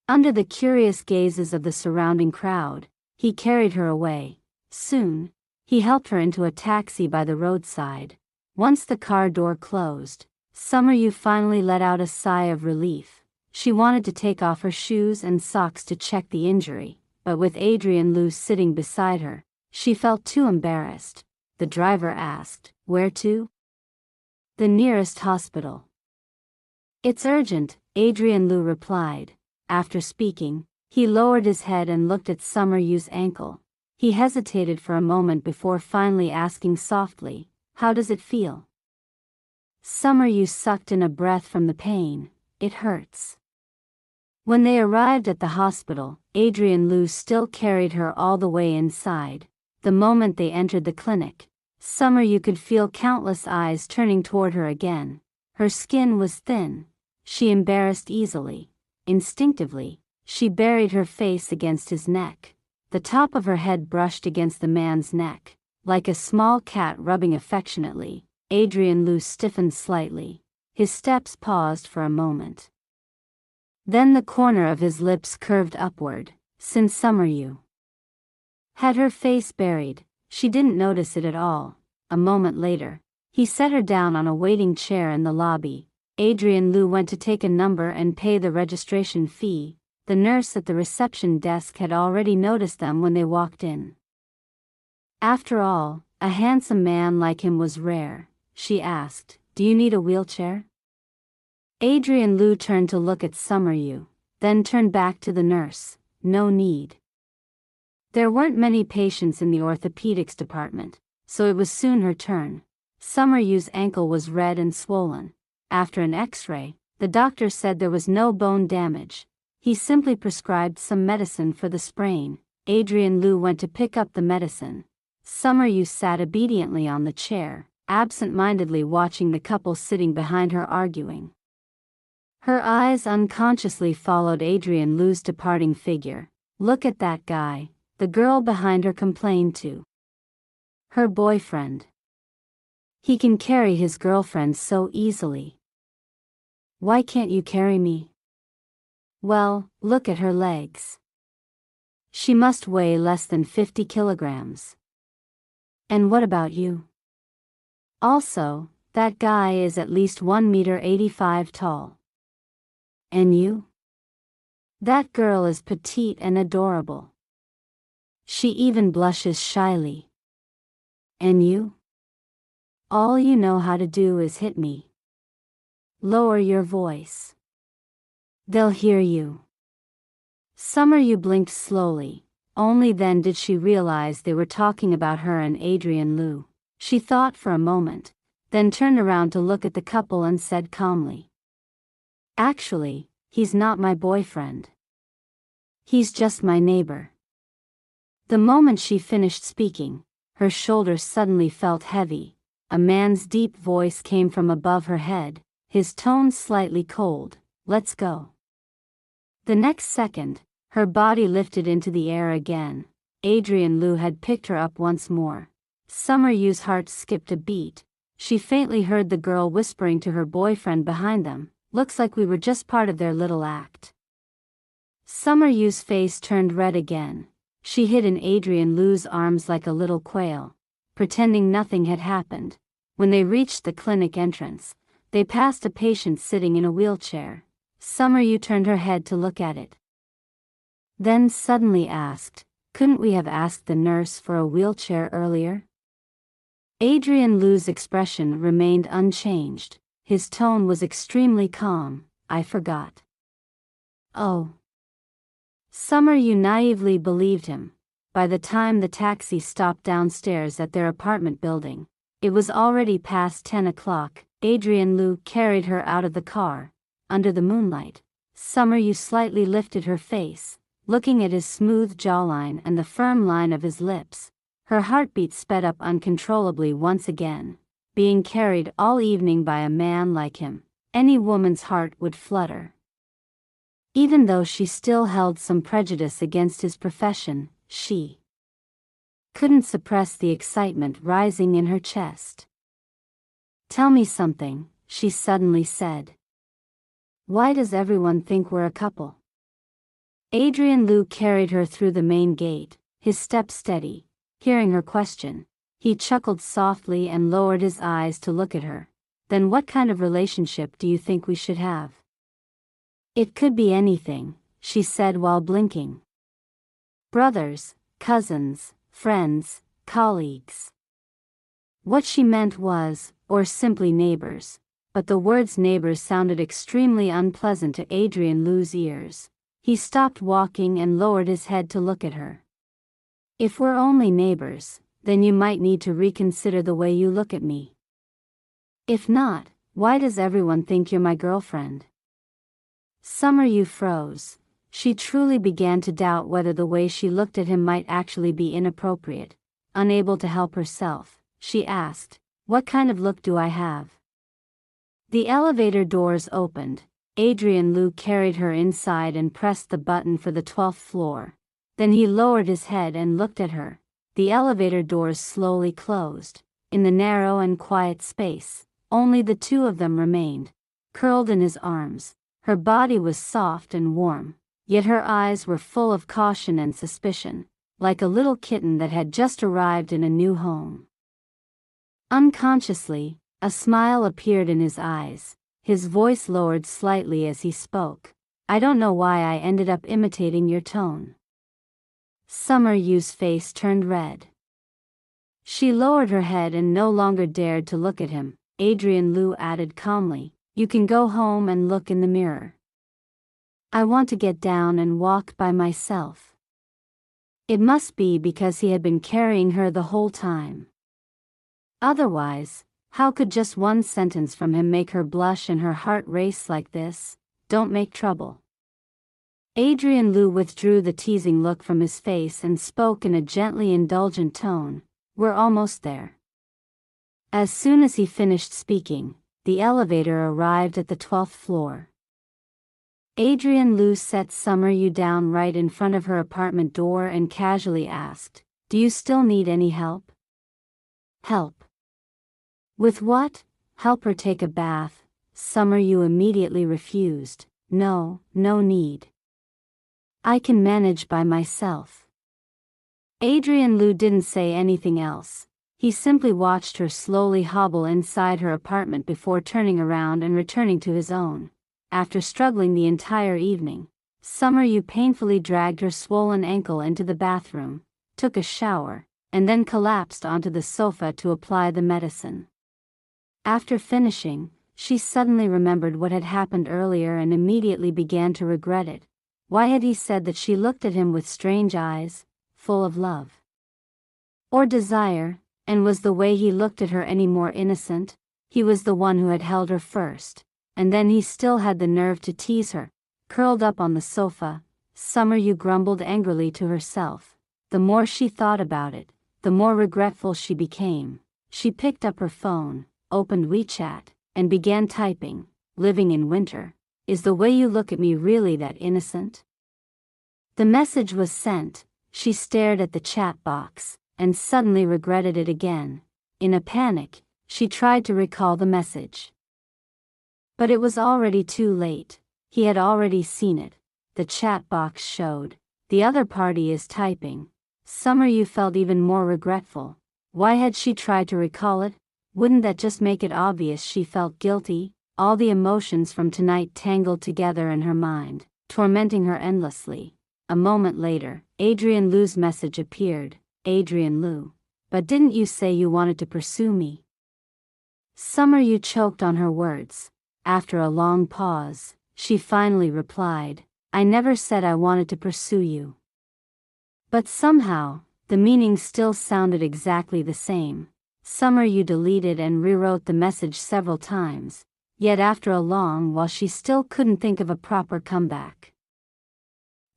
Under the curious gazes of the surrounding crowd, he carried her away. Soon, he helped her into a taxi by the roadside. Once the car door closed, Summer Yu finally let out a sigh of relief. She wanted to take off her shoes and socks to check the injury, but with Adrian Liu sitting beside her, she felt too embarrassed. The driver asked, "Where to?" "The nearest hospital." "It's urgent," Adrian Liu replied. After speaking, he lowered his head and looked at Summer Yu's ankle. He hesitated for a moment before finally asking softly, "How does it feel?" Summer Yu sucked in a breath from the pain. "It hurts." When they arrived at the hospital, Adrian Liu still carried her all the way inside. The moment they entered the clinic, Summer Yu could feel countless eyes turning toward her again. Her skin was thin. She embarrassed easily. Instinctively, she buried her face against his neck. The top of her head brushed against the man's neck. Like a small cat rubbing affectionately, Adrian Liu stiffened slightly. His steps paused for a moment. Then the corner of his lips curved upward. Since Summer Yu had her face buried, she didn't notice it at all. A moment later, he set her down on a waiting chair in the lobby. Adrian Liu went to take a number and pay the registration fee. The nurse at the reception desk had already noticed them when they walked in. After all, a handsome man like him was rare. She asked, "Do you need a wheelchair?" Adrian Liu turned to look at Summer Yu, then turned back to the nurse. "No need." There weren't many patients in the orthopedics department, so it was soon her turn. Summer Yu's ankle was red and swollen. After an X-ray, the doctor said there was no bone damage. He simply prescribed some medicine for the sprain. Adrian Liu went to pick up the medicine. Summer Yu sat obediently on the chair, absent-mindedly watching the couple sitting behind her arguing. Her eyes unconsciously followed Adrian Liu's departing figure. "Look at that guy," the girl behind her complained to her boyfriend. "He can carry his girlfriend so easily. Why can't you carry me?" "Well, look at her legs. She must weigh less than 50 kilograms. And what about you? Also, that guy is at least 1.85 meters tall. And you? That girl is petite and adorable. She even blushes shyly. And you? All you know how to do is hit me. Lower your voice. They'll hear you." Summer Yu blinked slowly. Only then did she realize they were talking about her and Adrian Liu. She thought for a moment, then turned around to look at the couple and said calmly, "Actually, he's not my boyfriend. He's just my neighbor." The moment she finished speaking, her shoulders suddenly felt heavy. A man's deep voice came from above her head, his tone slightly cold. "Let's go." The next second, her body lifted into the air again. Adrian Liu had picked her up once more. Summer Yu's heart skipped a beat. She faintly heard the girl whispering to her boyfriend behind them, "Looks like we were just part of their little act." Summer Yu's face turned red again. She hid in Adrian Liu's arms like a little quail, pretending nothing had happened. When they reached the clinic entrance, they passed a patient sitting in a wheelchair. Summer Yu turned her head to look at it. Then suddenly asked, "Couldn't we have asked the nurse for a wheelchair earlier?" Adrian Liu's expression remained unchanged. His tone was extremely calm. "I forgot." "Oh." Summer Yu naively believed him. By the time the taxi stopped downstairs at their apartment building, it was already past 10 o'clock. Adrian Liu carried her out of the car. Under the moonlight, Summer Yu slightly lifted her face, looking at his smooth jawline and the firm line of his lips. Her heartbeat sped up uncontrollably once again. Being carried all evening by a man like him, any woman's heart would flutter. Even though she still held some prejudice against his profession, she couldn't suppress the excitement rising in her chest. "Tell me something," she suddenly said. "Why does everyone think we're a couple?" Adrian Liu carried her through the main gate, his step steady. Hearing her question, he chuckled softly and lowered his eyes to look at her. "Then what kind of relationship do you think we should have?" "It could be anything," she said while blinking. "Brothers, cousins, friends, colleagues." What she meant was, or simply neighbors, but the words neighbors sounded extremely unpleasant to Adrian Liu's ears. He stopped walking and lowered his head to look at her. "If we're only neighbors, then you might need to reconsider the way you look at me. If not, why does everyone think you're my girlfriend?" Summer Yu froze. She truly began to doubt whether the way she looked at him might actually be inappropriate. Unable to help herself, she asked, "What kind of look do I have?" The elevator doors opened. Adrian Liu carried her inside and pressed the button for the 12th floor. Then he lowered his head and looked at her. The elevator doors slowly closed. In the narrow and quiet space, only the two of them remained, curled in his arms. Her body was soft and warm, yet her eyes were full of caution and suspicion, like a little kitten that had just arrived in a new home. Unconsciously, a smile appeared in his eyes. His voice lowered slightly as he spoke. "I don't know why I ended up imitating your tone." Summer Yu's face turned red. She lowered her head and no longer dared to look at him. Adrian Liu added calmly, "You can go home and look in the mirror. I want to get down and walk by myself." It must be because he had been carrying her the whole time. Otherwise, how could just one sentence from him make her blush and her heart race like this? "Don't make trouble." Adrian Liu withdrew the teasing look from his face and spoke in a gently indulgent tone, "We're almost there." As soon as he finished speaking, the elevator arrived at the 12th floor. Adrian Liu set Summer Yu down right in front of her apartment door and casually asked, "Do you still need any help?" "Help? With what?" "Help her take a bath." Summer Yu immediately refused. No need. I can manage by myself." Adrian Liu didn't say anything else. He simply watched her slowly hobble inside her apartment before turning around and returning to his own. After struggling the entire evening, Summer Yu painfully dragged her swollen ankle into the bathroom, took a shower, and then collapsed onto the sofa to apply the medicine. After finishing, she suddenly remembered what had happened earlier and immediately began to regret it. Why had he said that she looked at him with strange eyes, full of love or desire, and was the way he looked at her any more innocent? He was the one who had held her first, and then he still had the nerve to tease her. Curled up on the sofa, Summer Yu grumbled angrily to herself. The more she thought about it, the more regretful she became. She picked up her phone, opened WeChat, and began typing, "Living in winter. Is the way you look at me really that innocent?" The message was sent. She stared at the chat box, and suddenly regretted it again. In a panic, she tried to recall the message. But it was already too late. He had already seen it. The chat box showed, "The other party is typing." Summer Yu felt even more regretful. Why had she tried to recall it? Wouldn't that just make it obvious she felt guilty? All the emotions from tonight tangled together in her mind, tormenting her endlessly. A moment later, Adrian Liu's message appeared. "Adrian Liu, but didn't you say you wanted to pursue me?" Summer Yu choked on her words. After a long pause, she finally replied, "I never said I wanted to pursue you." But somehow, the meaning still sounded exactly the same. Summer Yu deleted and rewrote the message several times, yet after a long while she still couldn't think of a proper comeback.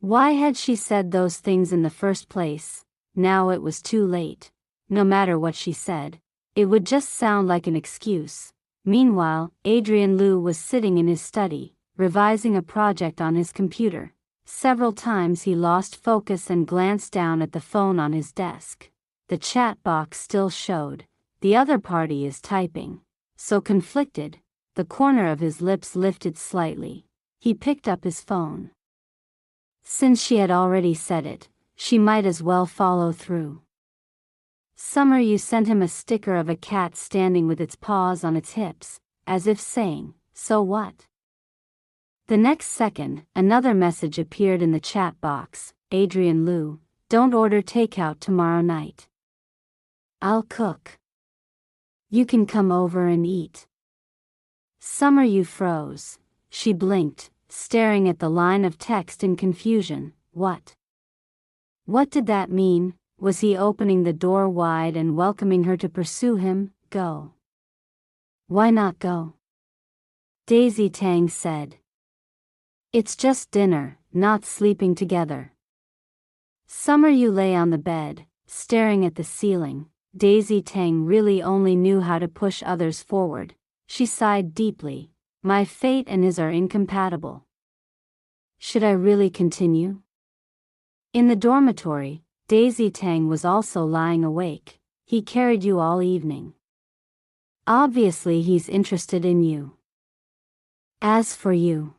Why had she said those things in the first place? Now it was too late. No matter what she said, it would just sound like an excuse. Meanwhile, Adrian Liu was sitting in his study, revising a project on his computer. Several times he lost focus and glanced down at the phone on his desk. The chat box still showed, "The other party is typing." So conflicted, the corner of his lips lifted slightly. He picked up his phone. Since she had already said it, she might as well follow through. "Summer," you sent him a sticker of a cat standing with its paws on its hips, as if saying, "So what?" The next second, another message appeared in the chat box. "Adrian Liu, don't order takeout tomorrow night. I'll cook. You can come over and eat." Summer, you froze. She blinked, staring at the line of text in confusion. What? What did that mean? Was he opening the door wide and welcoming her to pursue him? Go. Why not go? Daisy Tang said. It's just dinner, not sleeping together. Summer, you lay on the bed, staring at the ceiling. Daisy Tang really only knew how to push others forward. She sighed deeply. My fate and his are incompatible. Should I really continue? In the dormitory, Daisy Tang was also lying awake. He carried you all evening. Obviously he's interested in you. As for you,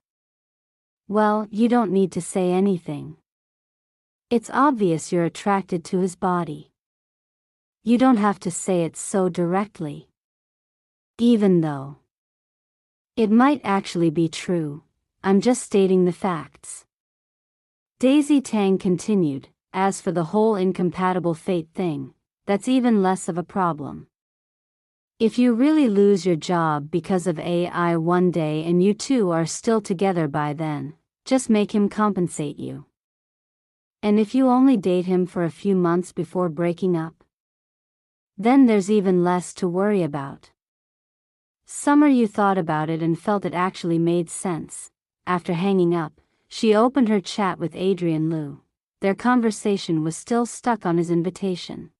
well, you don't need to say anything. It's obvious you're attracted to his body. You don't have to say it so directly. Even though it might actually be true, I'm just stating the facts. Daisy Tang continued. As for the whole incompatible fate thing, that's even less of a problem. If you really lose your job because of AI one day and you two are still together by then, just make him compensate you. And if you only date him for a few months before breaking up, then there's even less to worry about. Summer, you thought about it and felt it actually made sense. After hanging up, she opened her chat with Adrian Liu. Their conversation was still stuck on his invitation.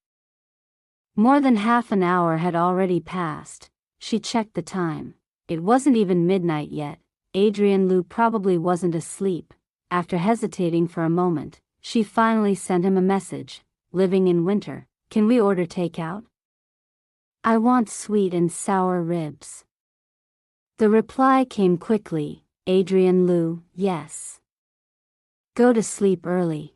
More than half an hour had already passed. She checked the time. It wasn't even midnight yet. Adrian Liu probably wasn't asleep. After hesitating for a moment, she finally sent him a message. Living in winter, can we order takeout? I want sweet and sour ribs. The reply came quickly. Adrian Liu, yes. Go to sleep early.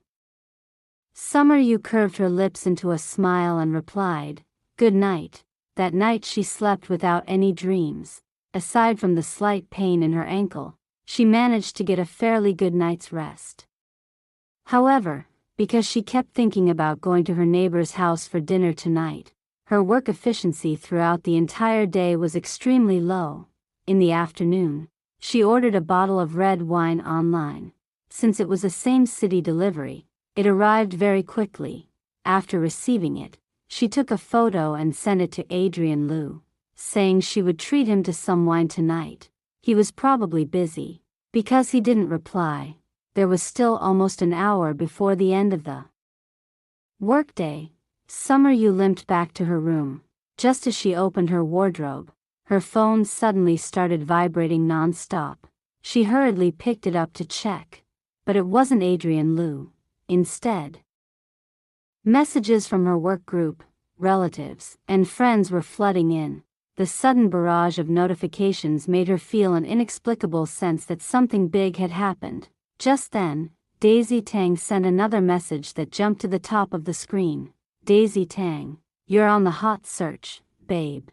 Summer, you curved her lips into a smile and replied, good night. That night she slept without any dreams. Aside from the slight pain in her ankle, she managed to get a fairly good night's rest. However, because she kept thinking about going to her neighbor's house for dinner tonight, her work efficiency throughout the entire day was extremely low. In the afternoon, she ordered a bottle of red wine online. Since it was a same-city delivery, it arrived very quickly. After receiving it, she took a photo and sent it to Adrian Liu, saying she would treat him to some wine tonight. He was probably busy. Because he didn't reply, there was still almost an hour before the end of the workday. Summer, you limped back to her room. Just as she opened her wardrobe, her phone suddenly started vibrating non-stop. She hurriedly picked it up to check, but it wasn't Adrian Liu. Instead, messages from her work group, relatives, and friends were flooding in. The sudden barrage of notifications made her feel an inexplicable sense that something big had happened. Just then, Daisy Tang sent another message that jumped to the top of the screen. Daisy Tang, you're on the hot search, babe.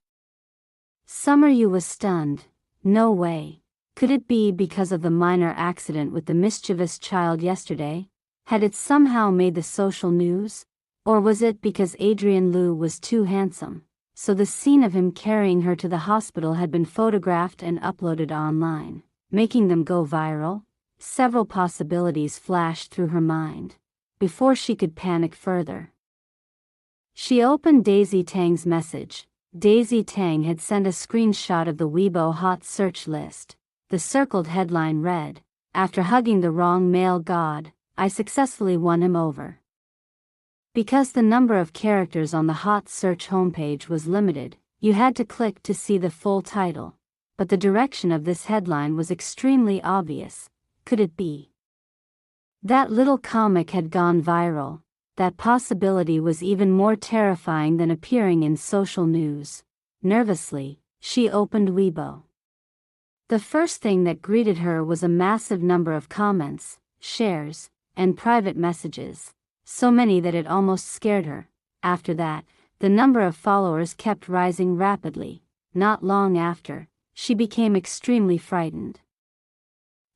Summer, you was stunned. No way. Could it be because of the minor accident with the mischievous child yesterday? Had it somehow made the social news? Or was it because Adrian Liu was too handsome, so the scene of him carrying her to the hospital had been photographed and uploaded online, making them go viral? Several possibilities flashed through her mind. Before she could panic further, she opened Daisy Tang's message. Daisy Tang had sent a screenshot of the Weibo hot search list. The circled headline read, after hugging the wrong male god, I successfully won him over. Because the number of characters on the hot search homepage was limited, you had to click to see the full title. but the direction of this headline was extremely obvious. Could it be that little comic had gone viral? That possibility was even more terrifying than appearing in social news. Nervously, she opened Weibo. The first thing that greeted her was a massive number of comments, shares, and private messages, so many that it almost scared her. After that, the number of followers kept rising rapidly. Not long after, she became extremely frightened.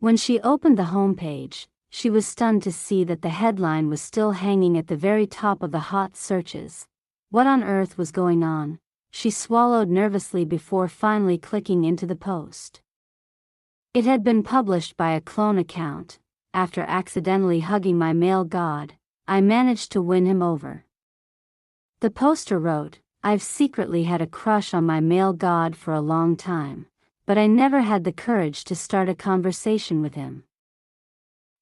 When she opened the homepage, she was stunned to see that the headline was still hanging at the very top of the hot searches. What on earth was going on? She swallowed nervously before finally clicking into the post. It had been published by a clone account. After accidentally hugging my male god, I managed to win him over. The poster wrote, "I've secretly had a crush on my male god for a long time, but I never had the courage to start a conversation with him."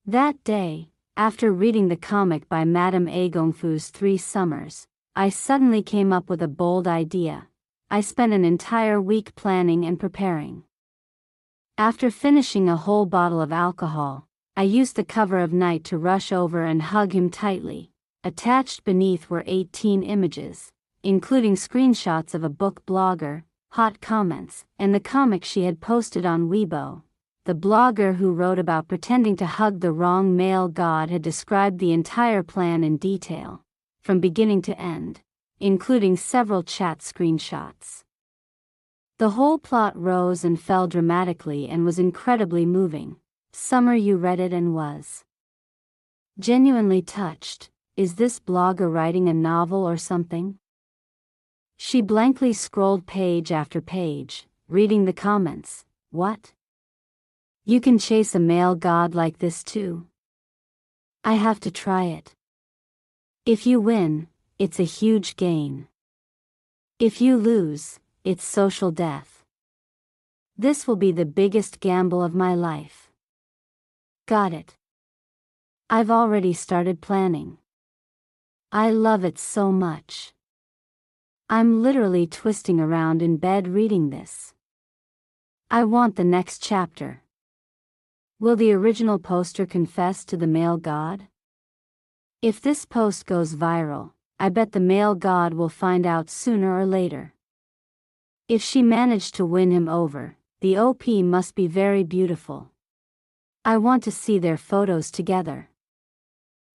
That day, after reading the comic by Madame A. Gongfu's 3 Summers, I suddenly came up with a bold idea. I spent an entire week planning and preparing. After finishing a whole bottle of alcohol, I used the cover of Night to rush over and hug him tightly. Attached beneath were 18 images, including screenshots of a book blogger, hot comments, and the comic she had posted on Weibo. The blogger who wrote about pretending to hug the wrong male god had described the entire plan in detail, from beginning to end, including several chat screenshots. The whole plot rose and fell dramatically and was incredibly moving. Summer Yu read it and was genuinely touched. Is this blogger writing a novel or something? She blankly scrolled page after page, reading the comments. What? You can chase a male god like this too? I have to try it. If you win, it's a huge gain. If you lose, it's social death. This will be the biggest gamble of my life. Got it. I've already started planning. I love it so much. I'm literally twisting around in bed reading this. I want the next chapter. Will the original poster confess to the male god? If this post goes viral, I bet the male god will find out sooner or later. If she managed to win him over, the OP must be very beautiful. I want to see their photos together.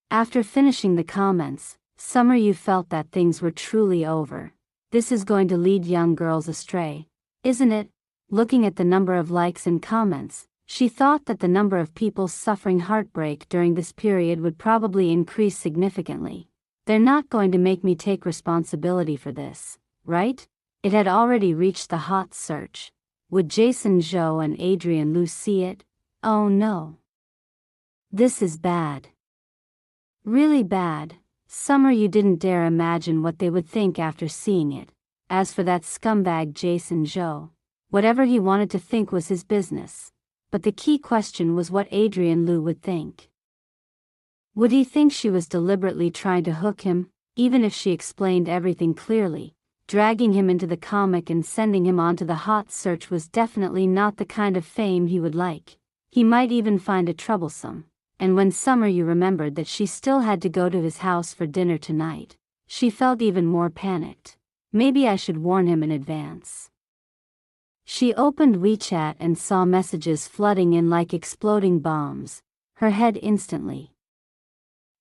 After finishing the comments, Summer Yu felt that things were truly over. This is going to lead young girls astray, isn't it? Looking at the number of likes and comments, she thought that the number of people suffering heartbreak during this period would probably increase significantly. They're not going to make me take responsibility for this, right? It had already reached the hot search. Would Jason Zhou and Adrian Lu see it? Oh no. This is bad. Really bad. Summer Yu didn't dare imagine what they would think after seeing it. As for that scumbag Jason Zhou, whatever he wanted to think was his business. But the key question was what Adrian Lu would think. Would he think she was deliberately trying to hook him, even if she explained everything clearly? Dragging him into the comic and sending him onto the hot search was definitely not the kind of fame he would like. He might even find it troublesome. And when Summer Yu remembered that she still had to go to his house for dinner tonight, she felt even more panicked. Maybe I should warn him in advance. She opened WeChat and saw messages flooding in like exploding bombs. Her head instantly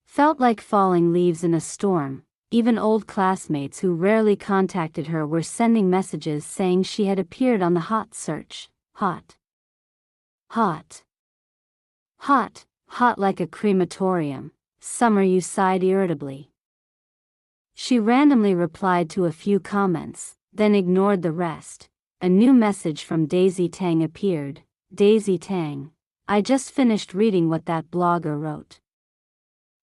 felt like falling leaves in a storm. Even old classmates who rarely contacted her were sending messages saying she had appeared on the hot search. Hot. Hot. Hot. Hot like a crematorium. Summer Yu sighed irritably. She randomly replied to a few comments, then ignored the rest. A new message from Daisy Tang appeared. Daisy Tang, I just finished reading what that blogger wrote.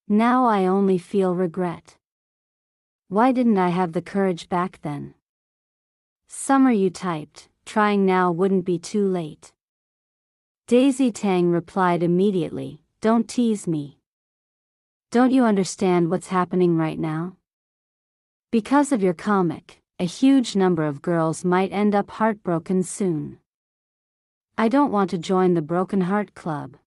Now I only feel regret. Why didn't I have the courage back then? Summer Yu typed, trying now wouldn't be too late. Daisy Tang replied immediately, don't tease me. Don't you understand what's happening right now? Because of your comic, a huge number of girls might end up heartbroken soon. I don't want to join the Broken Heart Club.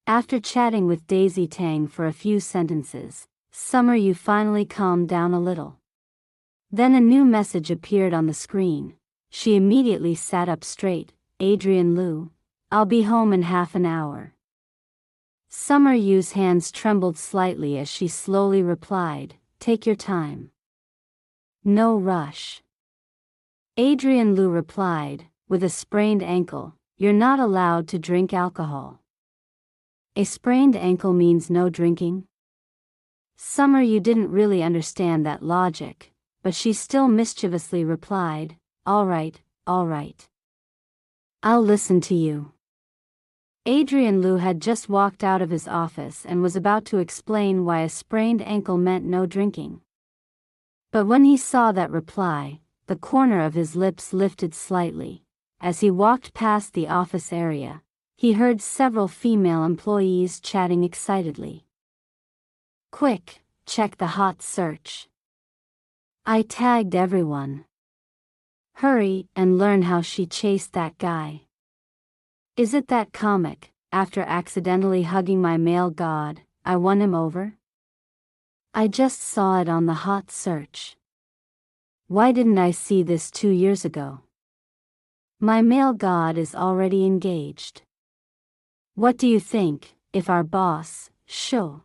After chatting with Daisy Tang for a few sentences, Summer Yu finally calmed down a little. Then a new message appeared on the screen. She immediately sat up straight. Adrian Lu, I'll be home in half an hour. Summer Yu's hands trembled slightly as she slowly replied, take your time. No rush. Adrian Lu replied, with a sprained ankle, you're not allowed to drink alcohol. A sprained ankle means no drinking? Summer Yu didn't really understand that logic, but she still mischievously replied, all right. I'll listen to you. Adrian Lu had just walked out of his office and was about to explain why a sprained ankle meant no drinking. But when he saw that reply, the corner of his lips lifted slightly. As he walked past the office area, he heard several female employees chatting excitedly. Quick, check the hot search. I tagged everyone. Hurry and learn how she chased that guy. Is it that comic, after accidentally hugging my male god, I won him over? I just saw it on the hot search. Why didn't I see this 2 years ago? My male god is already engaged. What do you think, if our boss, Sho?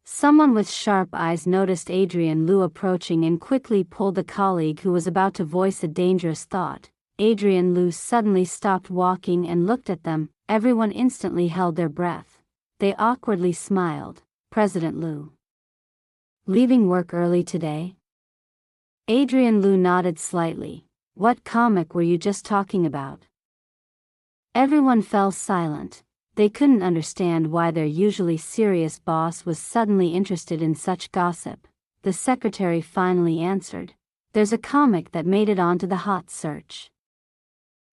Someone with sharp eyes noticed Adrian Lu approaching and quickly pulled the colleague who was about to voice a dangerous thought. Adrian Lu suddenly stopped walking and looked at them. Everyone instantly held their breath. They awkwardly smiled. President Lu. Leaving work early today? Adrian Lu nodded slightly. What comic were you just talking about? Everyone fell silent. They couldn't understand why their usually serious boss was suddenly interested in such gossip. The secretary finally answered, there's a comic that made it onto the hot search.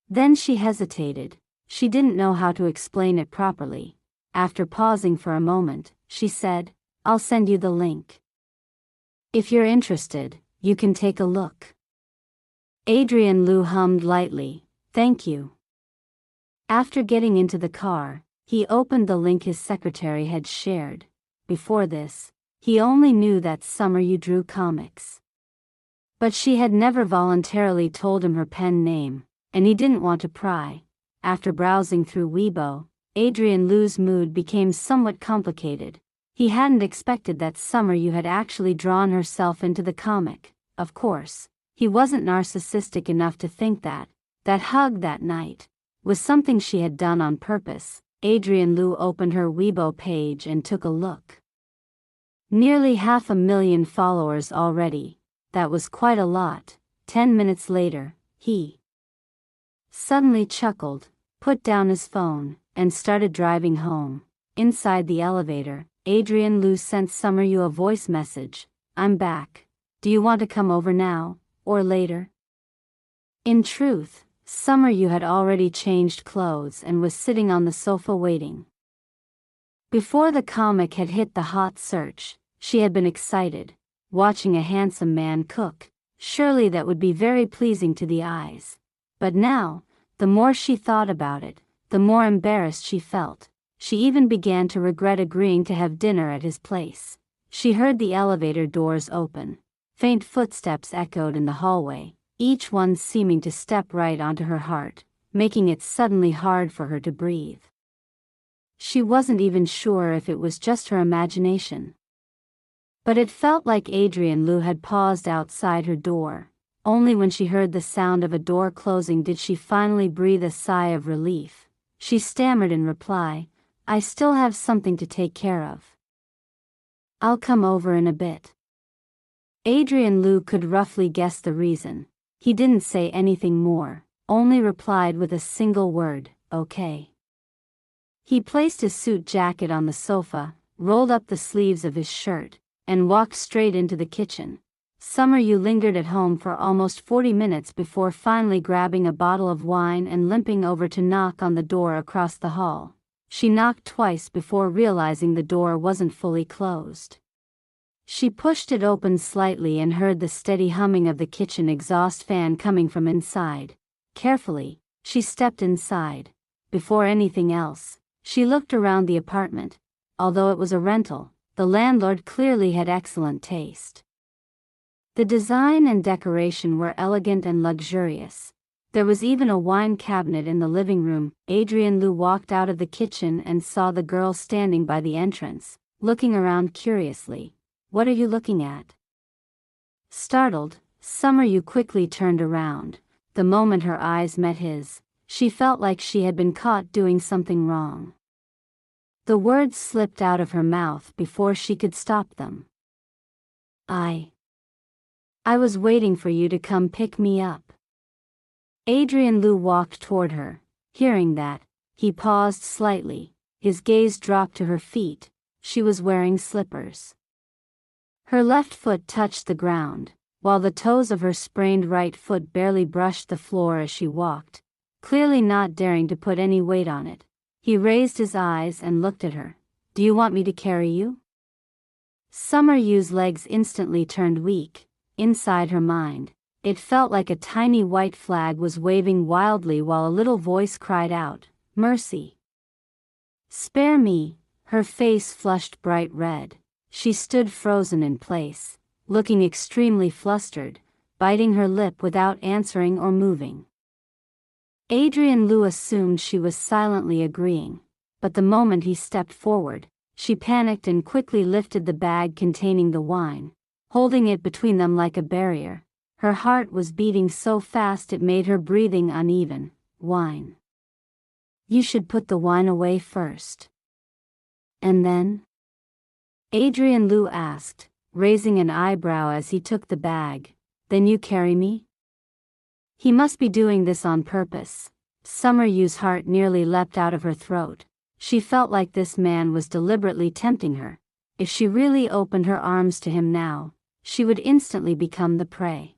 Then she hesitated. She didn't know how to explain it properly. After pausing for a moment, she said, I'll send you the link. If you're interested, you can take a look. Adrian Lu hummed lightly, thank you. After getting into the car, he opened the link his secretary had shared. Before this, he only knew that Summer Yu drew comics. But she had never voluntarily told him her pen name, and he didn't want to pry. After browsing through Weibo, Adrian Lu's mood became somewhat complicated. He hadn't expected that Summer Yu had actually drawn herself into the comic. Of course, he wasn't narcissistic enough to think that hug that night was something she had done on purpose. Adrian Lu opened her Weibo page and took a look. Nearly 500,000 followers already. That was quite a lot. 10 minutes later, he suddenly chuckled, put down his phone, and started driving home. Inside the elevator, Adrian Lu sent Summer Yu a voice message. I'm back. Do you want to come over now, or later? In truth, Summer Yu had already changed clothes and was sitting on the sofa waiting. Before the comic had hit the hot search, she had been excited, watching a handsome man cook. Surely that would be very pleasing to the eyes. But now, the more she thought about it, the more embarrassed she felt. She even began to regret agreeing to have dinner at his place. She heard the elevator doors open. Faint footsteps echoed in the hallway, each one seeming to step right onto her heart, making it suddenly hard for her to breathe. She wasn't even sure if it was just her imagination. But it felt like Adrian Lu had paused outside her door. Only when she heard the sound of a door closing did she finally breathe a sigh of relief. She stammered in reply, I still have something to take care of. I'll come over in a bit. Adrian Lu could roughly guess the reason. He didn't say anything more, only replied with a single word, okay. He placed his suit jacket on the sofa, rolled up the sleeves of his shirt, and walked straight into the kitchen. Summer Yu lingered at home for almost 40 minutes before finally grabbing a bottle of wine and limping over to knock on the door across the hall. She knocked twice before realizing the door wasn't fully closed. She pushed it open slightly and heard the steady humming of the kitchen exhaust fan coming from inside. Carefully, She stepped inside. Before anything else, she looked around the apartment. Although it was a rental, the landlord clearly had excellent taste. The design and decoration were elegant and luxurious. There was even a wine cabinet in the living room. Adrian Lu walked out of the kitchen and saw the girl standing by the entrance, looking around curiously. "What are you looking at?" Startled, Summer Yu quickly turned around. The moment her eyes met his, she felt like she had been caught doing something wrong. The words slipped out of her mouth before she could stop them. I was waiting for you to come pick me up." Adrian Lu walked toward her. Hearing that, he paused slightly. His gaze dropped to her feet. She was wearing slippers. Her left foot touched the ground, while the toes of her sprained right foot barely brushed the floor as she walked, clearly not daring to put any weight on it. He raised his eyes and looked at her. "Do you want me to carry you?" Summer Yu's legs instantly turned weak. Inside her mind, it felt like a tiny white flag was waving wildly while a little voice cried out, "Mercy! Spare me!" Her face flushed bright red. She stood frozen in place, looking extremely flustered, biting her lip without answering or moving. Adrian Lu assumed she was silently agreeing, but the moment he stepped forward, she panicked and quickly lifted the bag containing the wine, holding it between them like a barrier. Her heart was beating so fast it made her breathing uneven. "Wine. You should put the wine away first." "And then?" Adrian Lu asked, raising an eyebrow as he took the bag. "Then you carry me?" He must be doing this on purpose. Summer Yu's heart nearly leapt out of her throat. She felt like this man was deliberately tempting her. If she really opened her arms to him now, she would instantly become the prey.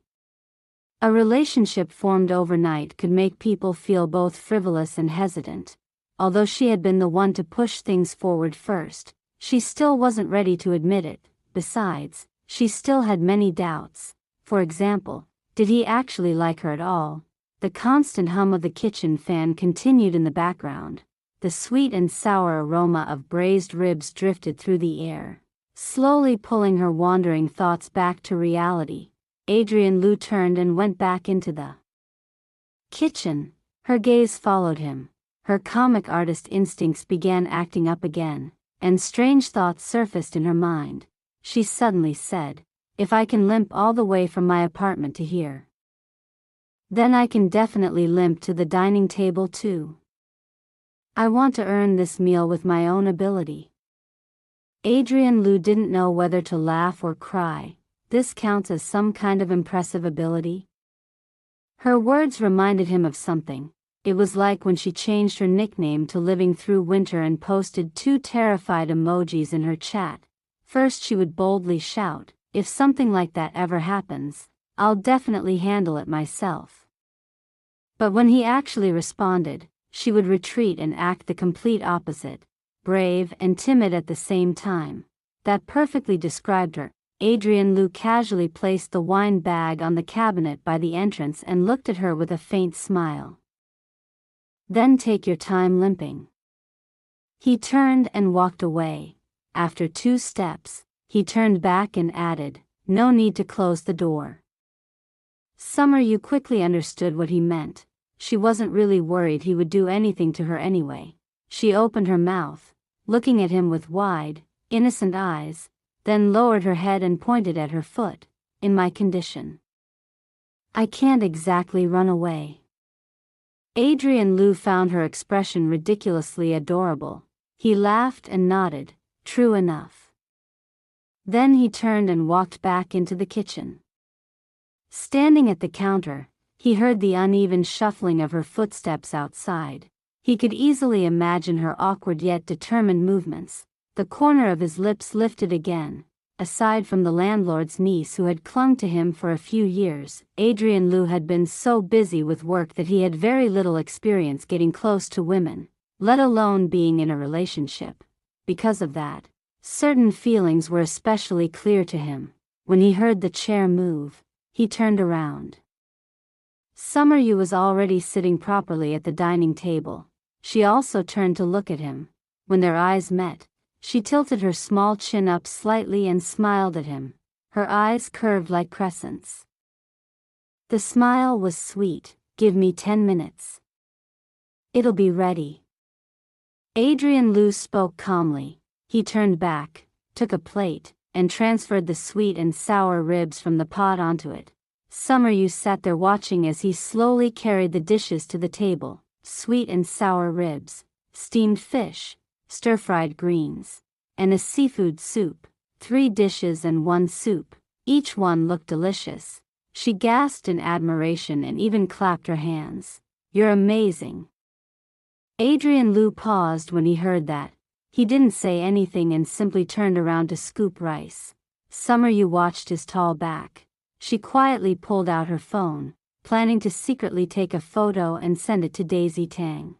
A relationship formed overnight could make people feel both frivolous and hesitant. Although she had been the one to push things forward first, she still wasn't ready to admit it. Besides, she still had many doubts. For example, did he actually like her at all? The constant hum of the kitchen fan continued in the background. The sweet and sour aroma of braised ribs drifted through the air, slowly pulling her wandering thoughts back to reality. Adrian Lu turned and went back into the kitchen. Her gaze followed him. Her comic artist instincts began acting up again, and strange thoughts surfaced in her mind. She suddenly said, "If I can limp all the way from my apartment to here, then I can definitely limp to the dining table too. I want to earn this meal with my own ability." Adrian Lu didn't know whether to laugh or cry. This counts as some kind of impressive ability? Her words reminded him of something. It was like when she changed her nickname to Living Through Winter and posted 2 terrified emojis in her chat. First she would boldly shout, "If something like that ever happens, I'll definitely handle it myself." But when he actually responded, she would retreat and act the complete opposite, brave and timid at the same time. That perfectly described her. Adrian Lu casually placed the wine bag on the cabinet by the entrance and looked at her with a faint smile. "Then take your time limping." He turned and walked away. After 2 steps, he turned back and added, "No need to close the door." Summer Yu quickly understood what he meant. She wasn't really worried he would do anything to her anyway. She opened her mouth, looking at him with wide, innocent eyes, then lowered her head and pointed at her foot. "In my condition, I can't exactly run away." Adrian Lu found her expression ridiculously adorable. He laughed and nodded. "True enough." Then he turned and walked back into the kitchen. Standing at the counter, he heard the uneven shuffling of her footsteps outside. He could easily imagine her awkward yet determined movements. The corner of his lips lifted again. Aside from the landlord's niece who had clung to him for a few years, Adrian Lu had been so busy with work that he had very little experience getting close to women, let alone being in a relationship. Because of that, certain feelings were especially clear to him. When he heard the chair move, he turned around. Summer Yu was already sitting properly at the dining table. She also turned to look at him. When their eyes met, she tilted her small chin up slightly and smiled at him, her eyes curved like crescents. The smile was sweet. "Give me 10 minutes. It'll be ready." Adrian Lu spoke calmly. He turned back, took a plate, and transferred the sweet and sour ribs from the pot onto it. Summer Yu sat there watching as he slowly carried the dishes to the table: sweet and sour ribs, steamed fish, stir-fried greens, and a seafood soup. 3 dishes and 1 soup. Each one looked delicious. She gasped in admiration and even clapped her hands. "You're amazing." Adrian Lu paused when he heard that. He didn't say anything and simply turned around to scoop rice. Summer Yu watched his tall back. She quietly pulled out her phone, planning to secretly take a photo and send it to Daisy Tang.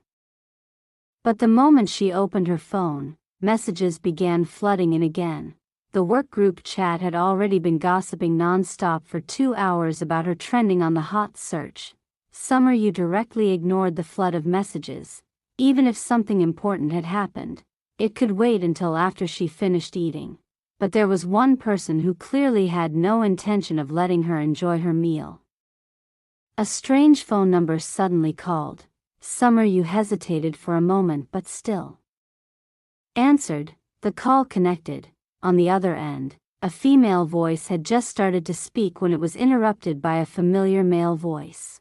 But the moment she opened her phone, messages began flooding in again. The work group chat had already been gossiping non-stop for 2 hours about her trending on the hot search. Summer Yu directly ignored the flood of messages. Even if something important had happened, it could wait until after she finished eating. But there was one person who clearly had no intention of letting her enjoy her meal. A strange phone number suddenly called. Summer Yu hesitated for a moment but still answered. The call connected. On the other end, a female voice had just started to speak when it was interrupted by a familiar male voice.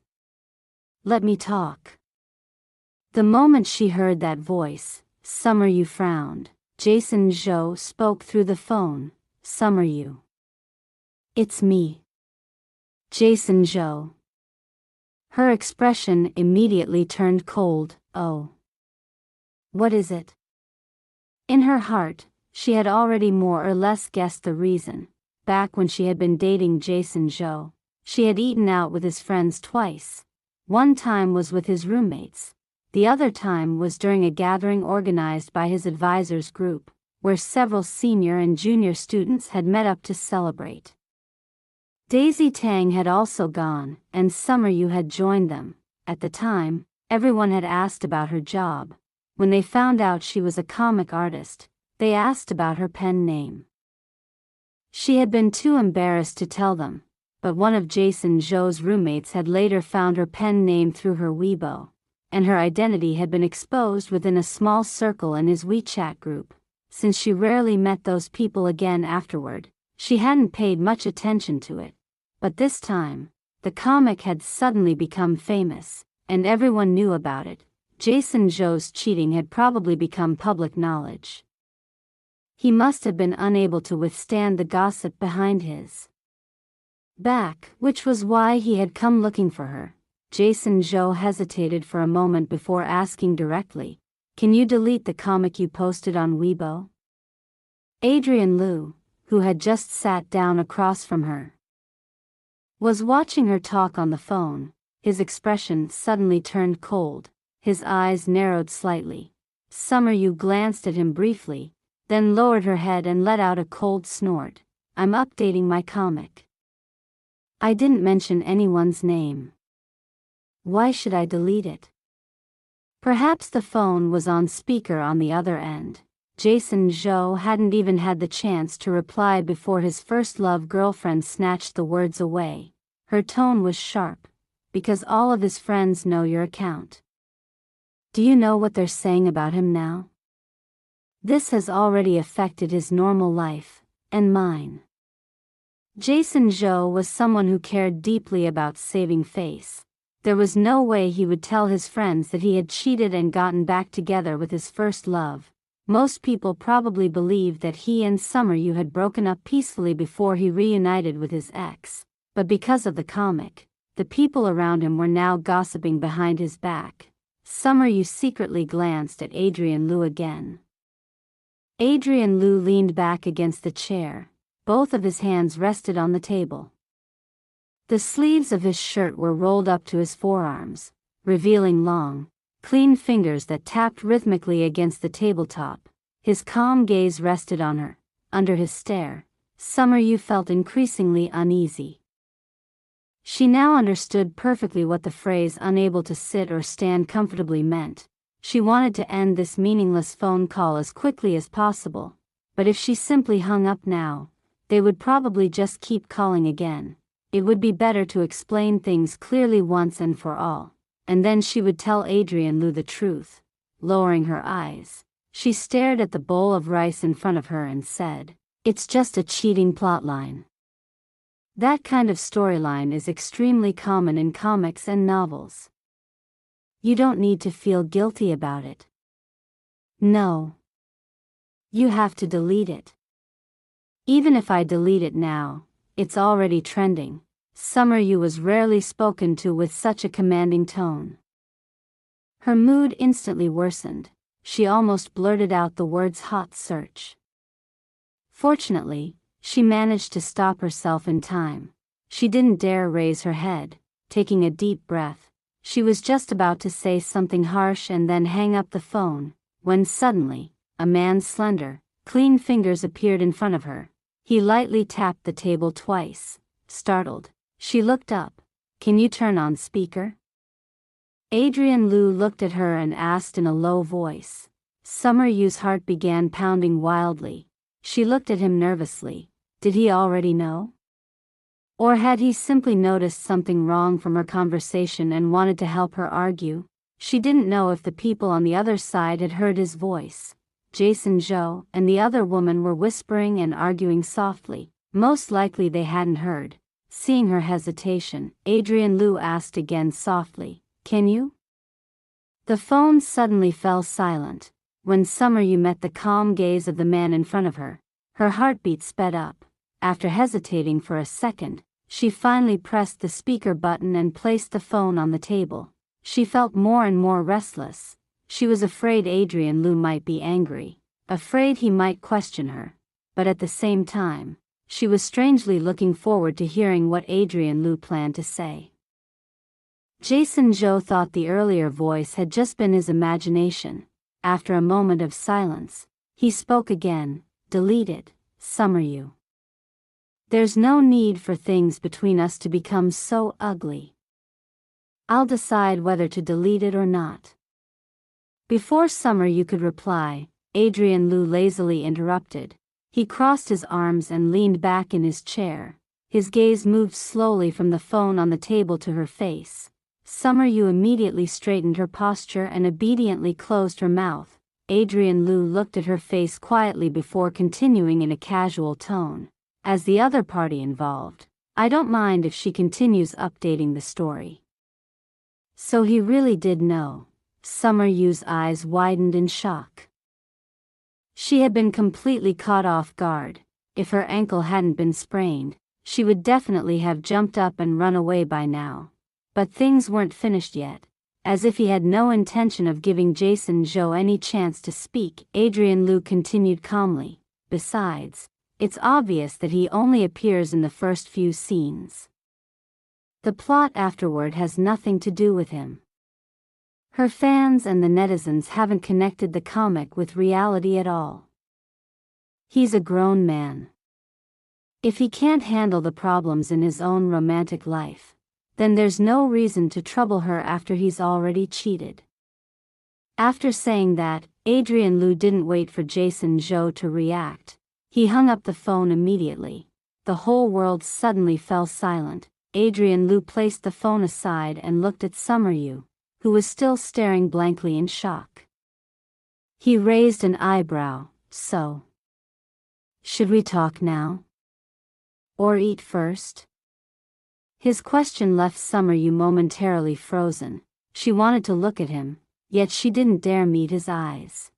"Let me talk." The moment she heard that voice, Summer Yu frowned. Jason Zhou spoke through the phone. "Summer Yu. It's me. Jason Zhou." Her expression immediately turned cold. "Oh. What is it?" In her heart, she had already more or less guessed the reason. Back when she had been dating Jason Zhou, she had eaten out with his friends twice. One time was with his roommates. The other time was during a gathering organized by his advisors group, where several senior and junior students had met up to celebrate. Daisy Tang had also gone, and Summer Yu had joined them. At the time, everyone had asked about her job. When they found out she was a comic artist, they asked about her pen name. She had been too embarrassed to tell them, but one of Jason Zhou's roommates had later found her pen name through her Weibo, and her identity had been exposed within a small circle in his WeChat group. Since she rarely met those people again afterward, she hadn't paid much attention to it. But this time, the comic had suddenly become famous, and everyone knew about it. Jason Zhou's cheating had probably become public knowledge. He must have been unable to withstand the gossip behind his back, which was why he had come looking for her. Jason Zhou hesitated for a moment before asking directly, "Can you delete the comic you posted on Weibo?" Adrian Lu, who had just sat down across from her, was watching her talk on the phone. His expression suddenly turned cold. His eyes narrowed slightly. Summer Yu glanced at him briefly, then lowered her head and let out a cold snort. "I'm updating my comic. I didn't mention anyone's name. Why should I delete it?" Perhaps the phone was on speaker on the other end. Jason Zhou hadn't even had the chance to reply before his first-love girlfriend snatched the words away. Her tone was sharp. "Because all of his friends know your account. Do you know what they're saying about him now? This has already affected his normal life, and mine." Jason Zhou was someone who cared deeply about saving face. There was no way he would tell his friends that he had cheated and gotten back together with his first love. Most people probably believed that he and Summer Yu had broken up peacefully before he reunited with his ex. But because of the comic, the people around him were now gossiping behind his back. Summer Yu secretly glanced at Adrian Lu again. Adrian Lu leaned back against the chair. Both of his hands rested on the table. The sleeves of his shirt were rolled up to his forearms, revealing long, clean fingers that tapped rhythmically against the tabletop. His calm gaze rested on her. Under his stare, Summer Yu felt increasingly uneasy. She now understood perfectly what the phrase unable to sit or stand comfortably meant. She wanted to end this meaningless phone call as quickly as possible, but if she simply hung up now, they would probably just keep calling again. It would be better to explain things clearly once and for all, and then she would tell Adrian Lu the truth. Lowering her eyes, she stared at the bowl of rice in front of her and said, "It's just a cheating plotline." That kind of storyline is extremely common in comics and novels. You don't need to feel guilty about it. No. You have to delete it. Even if I delete it now, it's already trending. Summer Yu was rarely spoken to with such a commanding tone. Her mood instantly worsened. She almost blurted out the words hot search. Fortunately, she managed to stop herself in time. She didn't dare raise her head. Taking a deep breath, she was just about to say something harsh and then hang up the phone, when suddenly, a man's slender, clean fingers appeared in front of her. He lightly tapped the table twice. Startled, she looked up. "Can you turn on speaker?" Adrian Lu looked at her and asked in a low voice. Summer Yu's heart began pounding wildly. She looked at him nervously. Did he already know? Or had he simply noticed something wrong from her conversation and wanted to help her argue? She didn't know if the people on the other side had heard his voice. Jason Zhou and the other woman were whispering and arguing softly. Most likely they hadn't heard. Seeing her hesitation, Adrian Lu asked again softly, "Can you?" The phone suddenly fell silent. When Summer Yu met the calm gaze of the man in front of her, her heartbeat sped up. After hesitating for a second, she finally pressed the speaker button and placed the phone on the table. She felt more and more restless. She was afraid Adrian Lu might be angry, afraid he might question her. But at the same time, she was strangely looking forward to hearing what Adrian Lu planned to say. Jason Zhou thought the earlier voice had just been his imagination. After a moment of silence, he spoke again. "Delete it, Summer Yu. There's no need for things between us to become so ugly. I'll decide whether to delete it or not." Before Summer Yu could reply, Adrian Lu lazily interrupted. He crossed his arms and leaned back in his chair. His gaze moved slowly from the phone on the table to her face. Summer Yu immediately straightened her posture and obediently closed her mouth. Adrian Lu looked at her face quietly before continuing in a casual tone. "As the other party involved, I don't mind if she continues updating the story." So he really did know. Summer Yu's eyes widened in shock. She had been completely caught off guard. If her ankle hadn't been sprained, she would definitely have jumped up and run away by now. But things weren't finished yet. As if he had no intention of giving Jason Zhou any chance to speak, Adrian Lu continued calmly. "Besides, it's obvious that he only appears in the first few scenes. The plot afterward has nothing to do with him. Her fans and the netizens haven't connected the comic with reality at all. He's a grown man. If he can't handle the problems in his own romantic life, then there's no reason to trouble her after he's already cheated." After saying that, Adrian Lu didn't wait for Jason Zhou to react. He hung up the phone immediately. The whole world suddenly fell silent. Adrian Lu placed the phone aside and looked at Summer Yu, who was still staring blankly in shock. He raised an eyebrow. "So, should we talk now? Or eat first?" His question left Summer Yu momentarily frozen. She wanted to look at him, yet she didn't dare meet his eyes.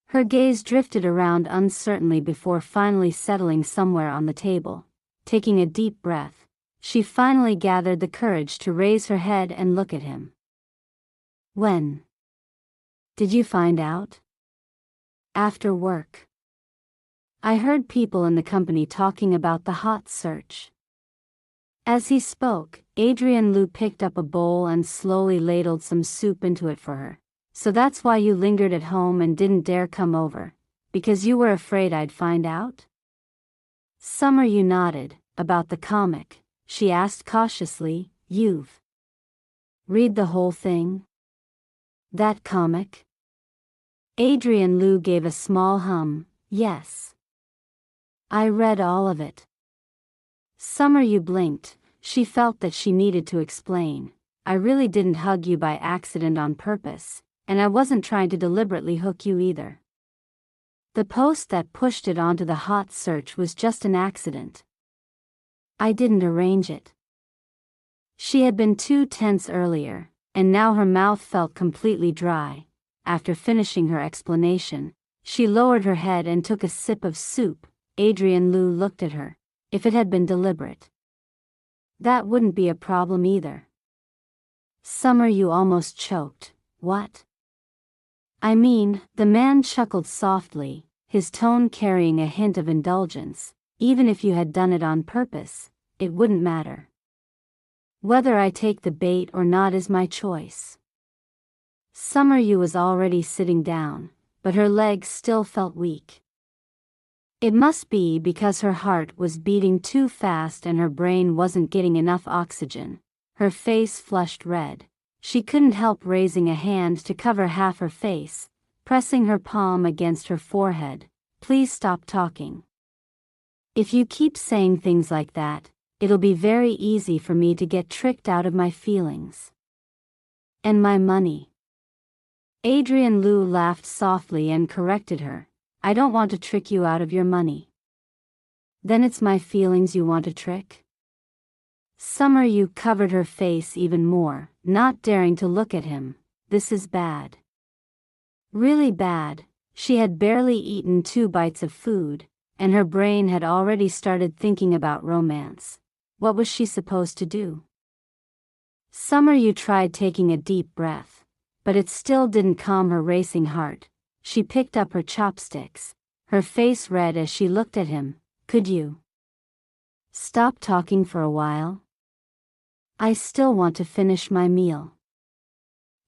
Her gaze drifted around uncertainly before finally settling somewhere on the table. Taking a deep breath, she finally gathered the courage to raise her head and look at him. "When did you find out?" "After work. I heard people in the company talking about the hot search." As he spoke, Adrian Lu picked up a bowl and slowly ladled some soup into it for her. "So that's why you lingered at home and didn't dare come over, because you were afraid I'd find out?" Summer Yu nodded. "About the comic, she asked cautiously. You've read the whole thing? That comic? Adrian Liu gave a small hum. Yes. I read all of it. Summer Yu blinked. She felt that she needed to explain. I really didn't hug you by accident on purpose, and I wasn't trying to deliberately hook you either. The post that pushed it onto the hot search was just an accident. I didn't arrange it. She had been too tense earlier, and now her mouth felt completely dry. After finishing her explanation, she lowered her head and took a sip of soup. Adrian Liu looked at her. If it had been deliberate, that wouldn't be a problem either. Summer Yu almost choked. What? I mean, the man chuckled softly, his tone carrying a hint of indulgence. Even if you had done it on purpose, it wouldn't matter. Whether I take the bait or not is my choice. Summer Yu was already sitting down, but her legs still felt weak. It must be because her heart was beating too fast and her brain wasn't getting enough oxygen. Her face flushed red. She couldn't help raising a hand to cover half her face, pressing her palm against her forehead. Please stop talking. If you keep saying things like that, it'll be very easy for me to get tricked out of my feelings. And my money. Adrian Liu laughed softly and corrected her. I don't want to trick you out of your money. Then it's my feelings you want to trick? Summer Yu covered her face even more, not daring to look at him. This is bad. Really bad. She had barely eaten 2 bites of food, and her brain had already started thinking about romance. What was she supposed to do? Summer Yu tried taking a deep breath, but it still didn't calm her racing heart. She picked up her chopsticks, her face red as she looked at him. Could you stop talking for a while? I still want to finish my meal.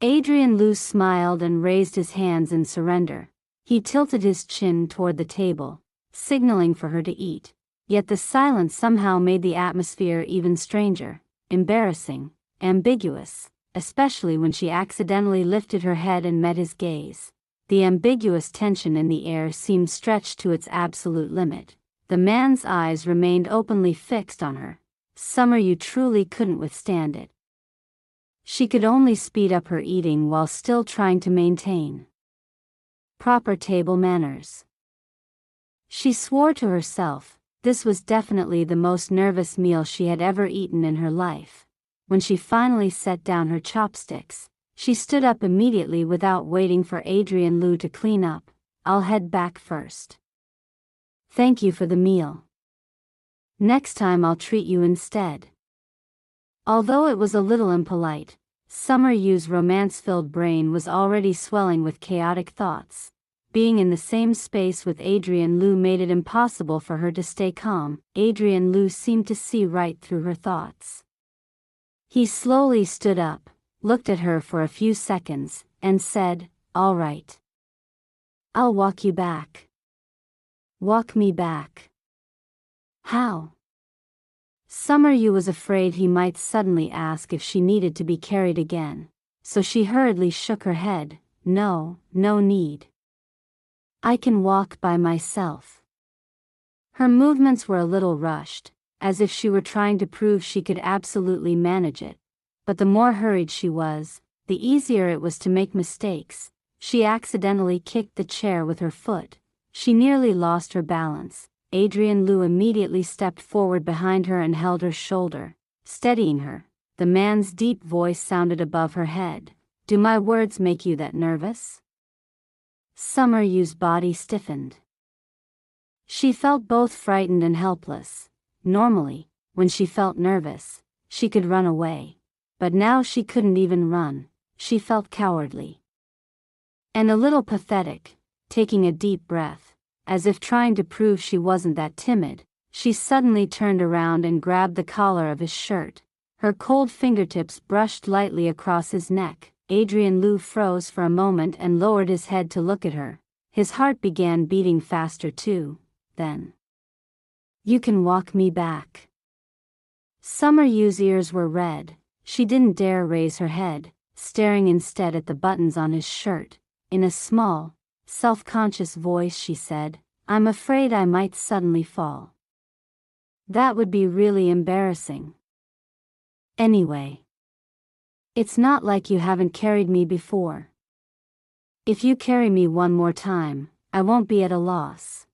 Adrian Liu smiled and raised his hands in surrender. He tilted his chin toward the table, signaling for her to eat. Yet the silence somehow made the atmosphere even stranger, embarrassing, ambiguous, especially when she accidentally lifted her head and met his gaze. The ambiguous tension in the air seemed stretched to its absolute limit. The man's eyes remained openly fixed on her. Summer Yu truly couldn't withstand it. She could only speed up her eating while still trying to maintain proper table manners. She swore to herself, this was definitely the most nervous meal she had ever eaten in her life. When she finally set down her chopsticks, she stood up immediately without waiting for Adrian Liu to clean up. I'll head back first. Thank you for the meal. Next time I'll treat you instead. Although it was a little impolite, Summer Yu's romance-filled brain was already swelling with chaotic thoughts. Being in the same space with Adrian Liu made it impossible for her to stay calm. Adrian Liu seemed to see right through her thoughts. He slowly stood up, looked at her for a few seconds, and said, "All right. I'll walk you back." Walk me back? How? Summer Yu was afraid he might suddenly ask if she needed to be carried again, so she hurriedly shook her head. No need. I can walk by myself. Her movements were a little rushed, as if she were trying to prove she could absolutely manage it. But the more hurried she was, the easier it was to make mistakes. She accidentally kicked the chair with her foot. She nearly lost her balance. Adrian Liu immediately stepped forward behind her and held her shoulder, steadying her. The man's deep voice sounded above her head. Do my words make you that nervous? Summer Yu's body stiffened. She felt both frightened and helpless. Normally, when she felt nervous, she could run away. But now she couldn't even run. She felt cowardly. And a little pathetic. Taking a deep breath, as if trying to prove she wasn't that timid, she suddenly turned around and grabbed the collar of his shirt. Her cold fingertips brushed lightly across his neck. Adrian Liu froze for a moment and lowered his head to look at her. His heart began beating faster too. Then, "You can walk me back." Summer Yu's ears were red. She didn't dare raise her head, staring instead at the buttons on his shirt. In a small, self-conscious voice she said, "I'm afraid I might suddenly fall. That would be really embarrassing. Anyway, it's not like you haven't carried me before. If you carry me one more time, I won't be at a loss."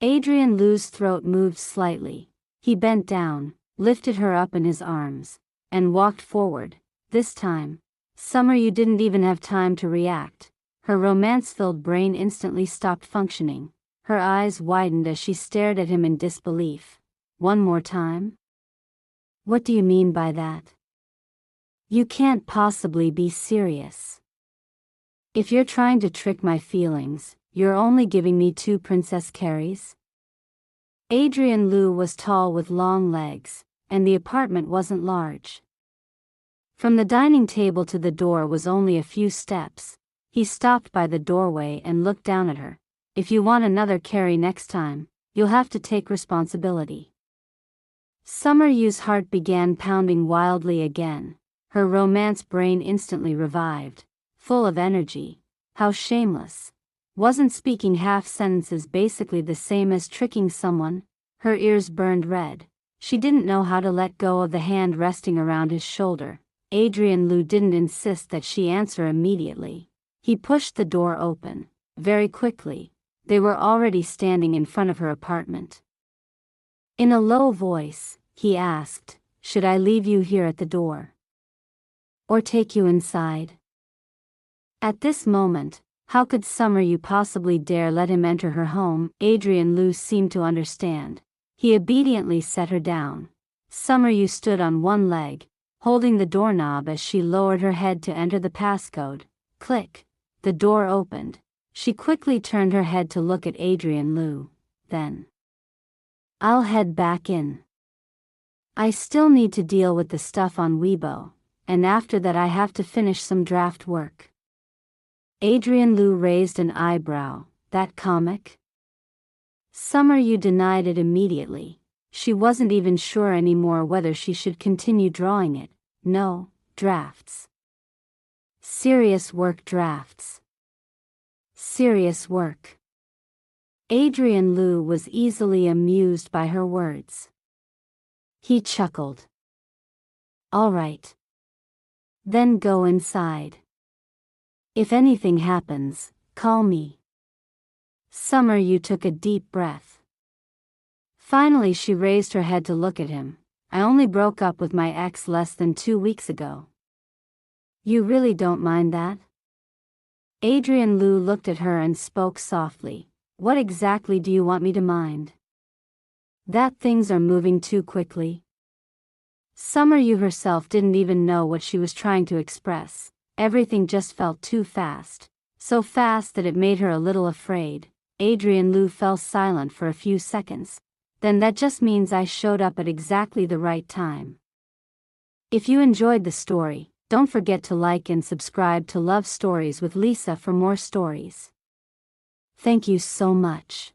Adrian Lu's throat moved slightly. He bent down, lifted her up in his arms, and walked forward. This time, Summer Yu didn't even have time to react. Her romance-filled brain instantly stopped functioning. Her eyes widened as she stared at him in disbelief. "One more time? What do you mean by that? You can't possibly be serious. If you're trying to trick my feelings, you're only giving me 2 Princess Carries?" Adrian Lu was tall with long legs, and the apartment wasn't large. From the dining table to the door was only a few steps. He stopped by the doorway and looked down at her. "If you want another carry next time, you'll have to take responsibility." Summer Yu's heart began pounding wildly again. Her romance brain instantly revived, full of energy. How shameless. Wasn't speaking half sentences basically the same as tricking someone? Her ears burned red. She didn't know how to let go of the hand resting around his shoulder. Adrian Lu didn't insist that she answer immediately. He pushed the door open. Very quickly, they were already standing in front of her apartment. In a low voice, he asked, "Should I leave you here at the door? Or take you inside?" At this moment, how could Summer Yu possibly dare let him enter her home? Adrian Lu seemed to understand. He obediently set her down. Summer Yu stood on one leg, holding the doorknob as she lowered her head to enter the passcode. Click. The door opened. She quickly turned her head to look at Adrian Lu. Then, "I'll head back in. I still need to deal with the stuff on Weibo, and after that I have to finish some draft work." Adrian Lu raised an eyebrow. "That comic?" Summer Yu denied it immediately. She wasn't even sure anymore whether she should continue drawing it. No, drafts. Serious work drafts. Serious work. Adrian Lu was easily amused by her words. He chuckled. "All right. Then go inside. If anything happens, call me." Summer Yu took a deep breath. Finally she raised her head to look at him. "I only broke up with my ex less than 2 weeks ago. You really don't mind that?" Adrian Lu looked at her and spoke softly. "What exactly do you want me to mind? That things are moving too quickly?" Summer Yu herself didn't even know what she was trying to express. Everything just felt too fast. So fast that it made her a little afraid. Adrian Lu fell silent for a few seconds. "Then that just means I showed up at exactly the right time." If you enjoyed the story, don't forget to like and subscribe to Love Stories with Lisa for more stories. Thank you so much.